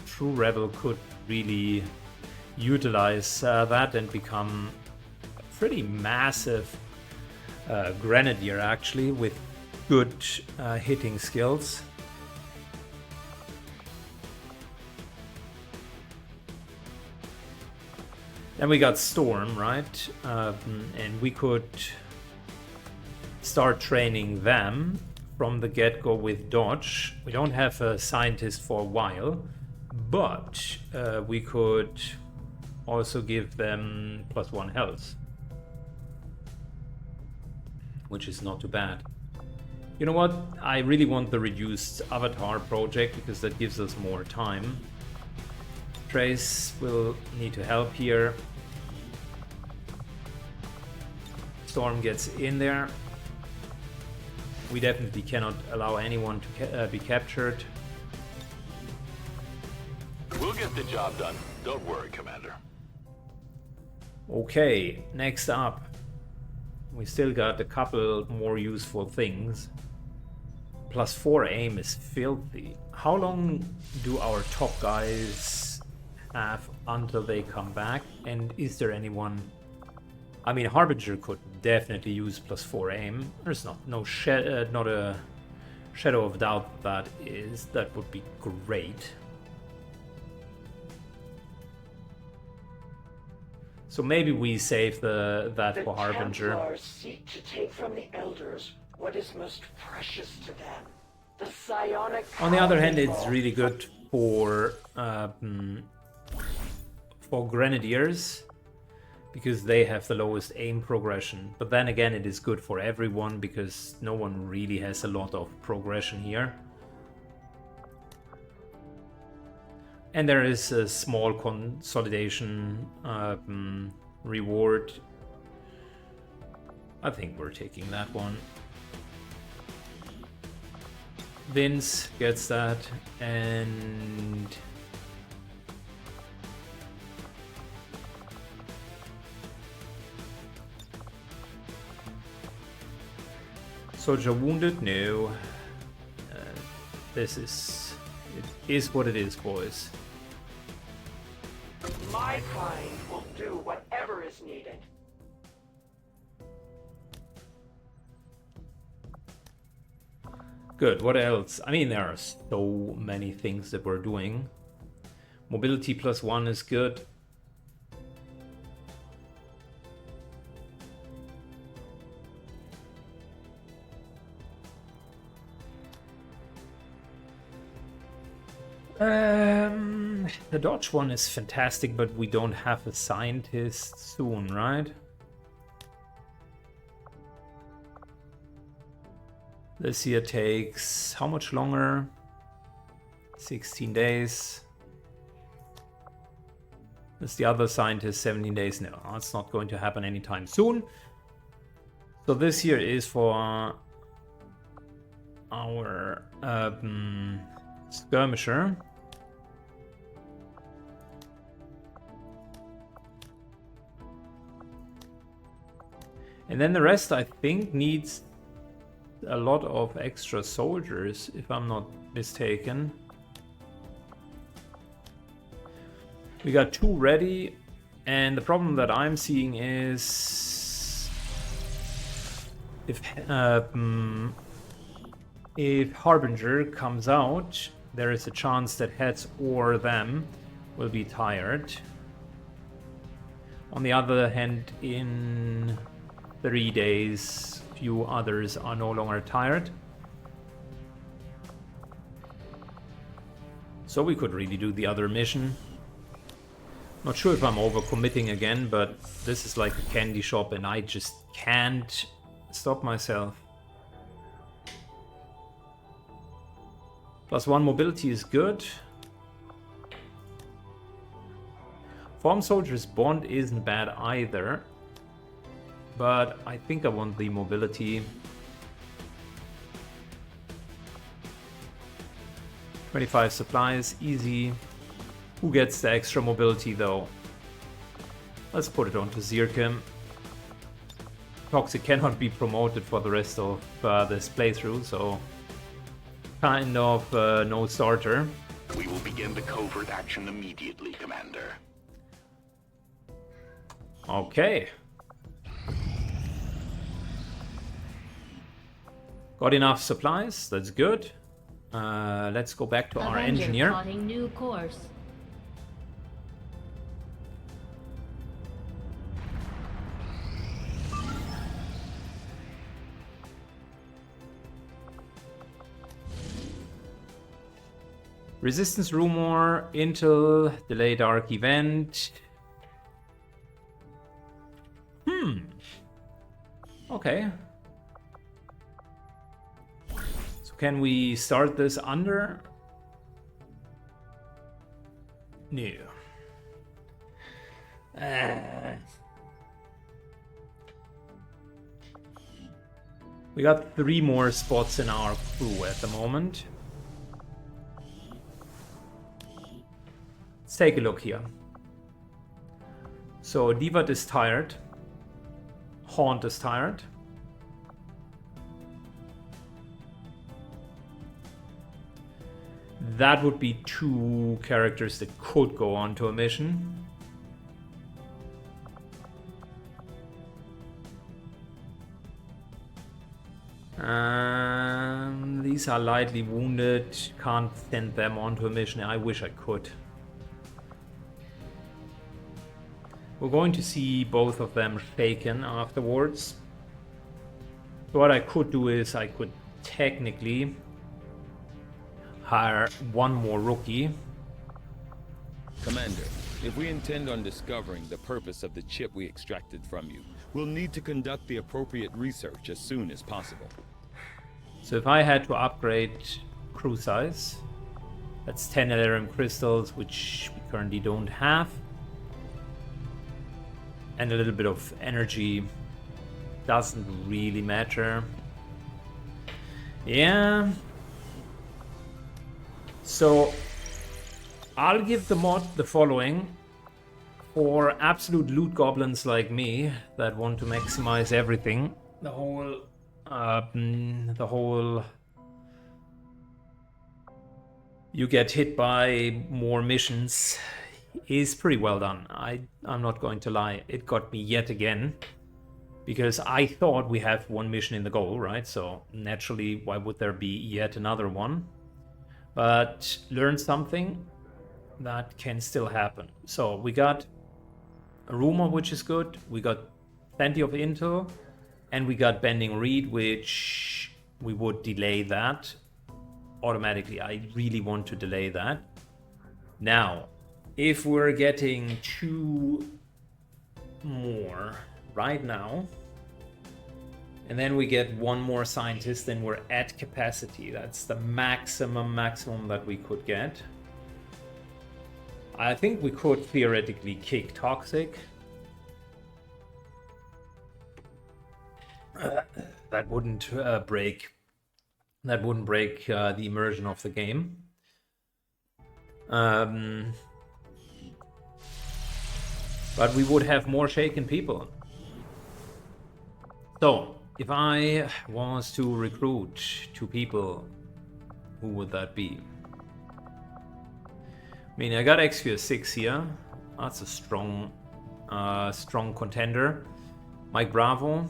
True Rebel could really utilize that and become a pretty massive Grenadier, actually, with good hitting skills. Then we got Storm, right? And we could start training them from the get-go with Dodge. We don't have a scientist for a while, but we could also give them +1 health, which is not too bad. You know what? I really want the reduced avatar project because that gives us more time. Trace will need to help here. Storm gets in there. We definitely cannot allow anyone to be captured. We'll get the job done. Don't worry, Commander. Okay, next up. We still got a couple more useful things. +4 aim is filthy. How long do our top guys have until they come back? And is there anyone... I mean, Harbinger could definitely use +4 aim. There's not a shadow of doubt that would be great. So maybe we save that for Harbinger. The Templars seek to take from the Elders what is most precious to them. The psionic... On the other hand, it's really good for Grenadiers, because they have the lowest aim progression. But then again, it is good for everyone because no one really has a lot of progression here. And there is a small consolidation reward. I think we're taking that one. Vince gets that, and soldier wounded? No. This is... It is what it is, boys. My kind will do whatever is needed. Good, what else? I mean, there are so many things that we're doing. Mobility +1 is good. The dodge one is fantastic, but we don't have a scientist soon, right? This here takes how much longer? 16 days. Is the other scientist 17 days? No, that's not going to happen anytime soon. So this here is for our skirmisher. And then the rest, I think, needs a lot of extra soldiers, if I'm not mistaken. We got 2 ready, and the problem that I'm seeing is if Harbinger comes out, there is a chance that heads or them will be tired. On the other hand, in 3 days, few others are no longer tired. So we could really do the other mission. Not sure if I'm overcommitting again, but this is like a candy shop and I just can't stop myself. +1 mobility is good. Farm Soldier's Bond isn't bad either. But I think I want the mobility. 25 supplies, easy. Who gets the extra mobility though? Let's put it onto Syken. Toxic cannot be promoted for the rest of this playthrough, so kind of no starter. We will begin the covert action immediately, Commander. Okay. Got enough supplies, that's good. Let's go back to our engineer. Plotting new course. Resistance rumor, Intel, delayed arc event. Okay. So can we start this under? No. We got 3 more spots in our crew at the moment. Let's take a look here. So Divat is tired. Haunt is tired. That would be 2 characters that could go on to a mission. These are lightly wounded. Can't send them onto a mission. I wish I could. We're going to see both of them shaken afterwards. So what I could do is I could technically hire 1 more rookie. Commander, if we intend on discovering the purpose of the chip we extracted from you, we'll need to conduct the appropriate research as soon as possible. So if I had to upgrade crew size, that's 10 Elerium crystals, which we currently don't have. And a little bit of energy doesn't really matter. Yeah, So I'll give the mod the following. For absolute loot goblins like me that want to maximize everything, the whole you get hit by more missions is pretty well done. I'm not going to lie, it got me yet again, because I thought we have one mission in the goal, right? So naturally, why would there be yet another one? But learn something, that can still happen. So we got a rumor, which is good. We got plenty of intel, and we got bending read, which we would delay that automatically. I really want to delay that. Now, if we're getting 2 more right now, and then we get 1 more scientist, then we're at capacity. That's the maximum that we could get. I think we could theoretically kick Toxic. That wouldn't break. That wouldn't break the immersion of the game. But we would have more shaken people. So, if I was to recruit 2 people, who would that be? I mean, I got XQ 6 here. That's a strong contender. Mike Bravo.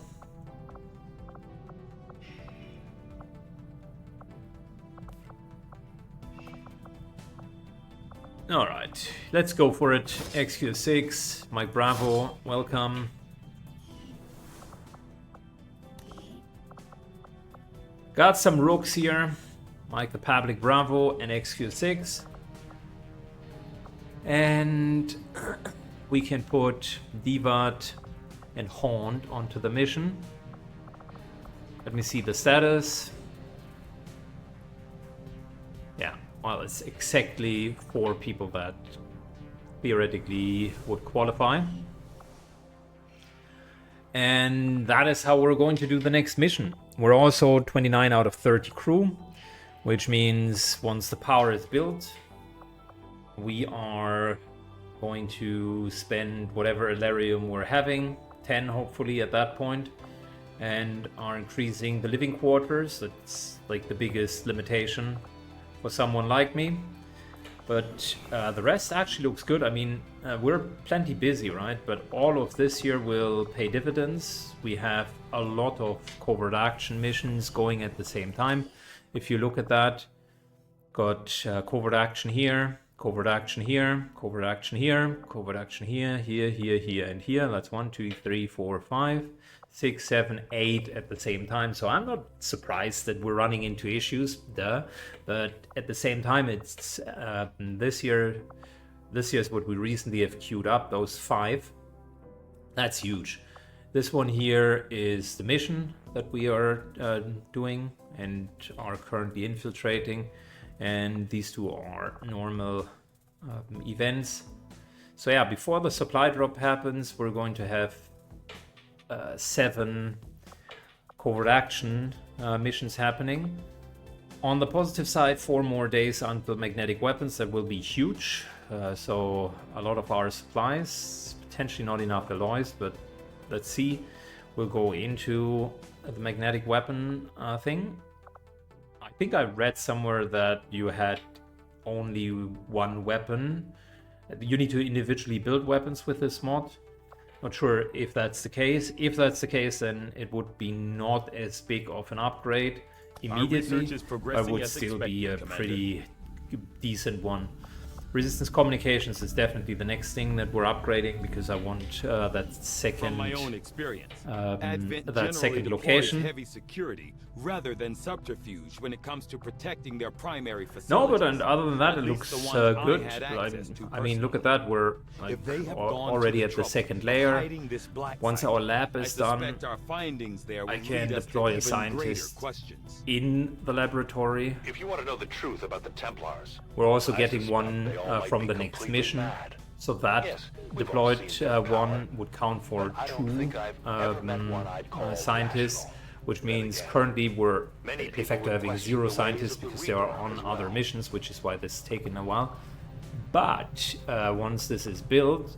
All right, let's go for it. XQ 6, Mike Bravo, welcome. Got some rooks here. Mike the Public Bravo and XQ 6. And we can put Divat and Haunt onto the mission. Let me see the status. Yeah, well, it's exactly 4 people that theoretically would qualify. And that is how we're going to do the next mission. We're also 29 out of 30 crew, which means once the power is built, we are going to spend whatever Elerium we're having, 10 hopefully at that point, and are increasing the living quarters. That's like the biggest limitation for someone like me. But the rest actually looks good. I mean, we're plenty busy, right? But all of this year will pay dividends. We have a lot of covert action missions going at the same time. If you look at that, got covert action here, covert action here, covert action here, covert action here, here, and here. That's 1, 2, 3, 4, 5, 6, 7, 8 at the same time. So I'm not surprised that we're running into issues, but at the same time, it's this year's what we recently have queued up, those 5. That's huge. This one here is the mission that we are doing and are currently infiltrating. And these 2 are normal events. So yeah, before the supply drop happens, we're going to have 7 covert action missions happening. On the positive side, 4 more days until magnetic weapons. That will be huge. So a lot of our supplies, potentially not enough alloys, but let's see. We'll go into the magnetic weapon thing. I think I read somewhere that you had only 1 weapon. You need to individually build weapons with this mod. Not sure if that's the case. If that's the case, then it would be not as big of an upgrade immediately, but would still be a pretty decent one. Resistance communications is definitely the next thing that we're upgrading, because I want that second, from my own experience, that second location. Heavy security rather than subterfuge when it comes to protecting their primary facilities. No, but other than that, it looks good. I mean, look at that. We're like already at the second layer. Once our lab is done, I can deploy a scientist in the laboratory. If you want to know the truth about the Templars, we're also getting one from the next mission. So that deployed one would count for 2 scientists, which means currently we're de facto having 0 scientists because they are on other missions, which is why this is taking a while. But once this is built,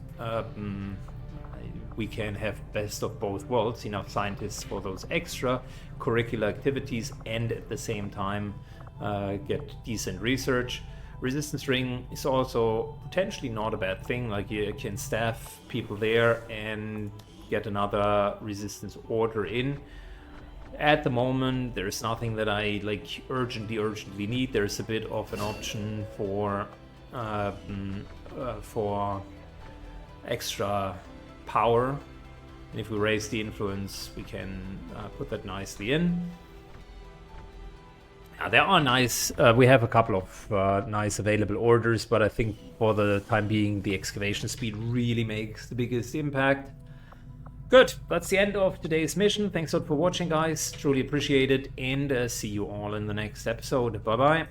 we can have best of both worlds, enough scientists for those extra curricular activities, and at the same time get decent research. Resistance ring is also potentially not a bad thing, like you can staff people there and get another resistance order in. At the moment there's nothing that I like urgently need. There's a bit of an option for extra power, and if we raise the influence we can put that nicely in. There are nice, we have a couple of nice available orders, but I think for the time being the excavation speed really makes the biggest impact. Good, that's the end of today's mission. Thanks a lot for watching, guys, truly appreciate it, and see you all in the next episode. Bye bye.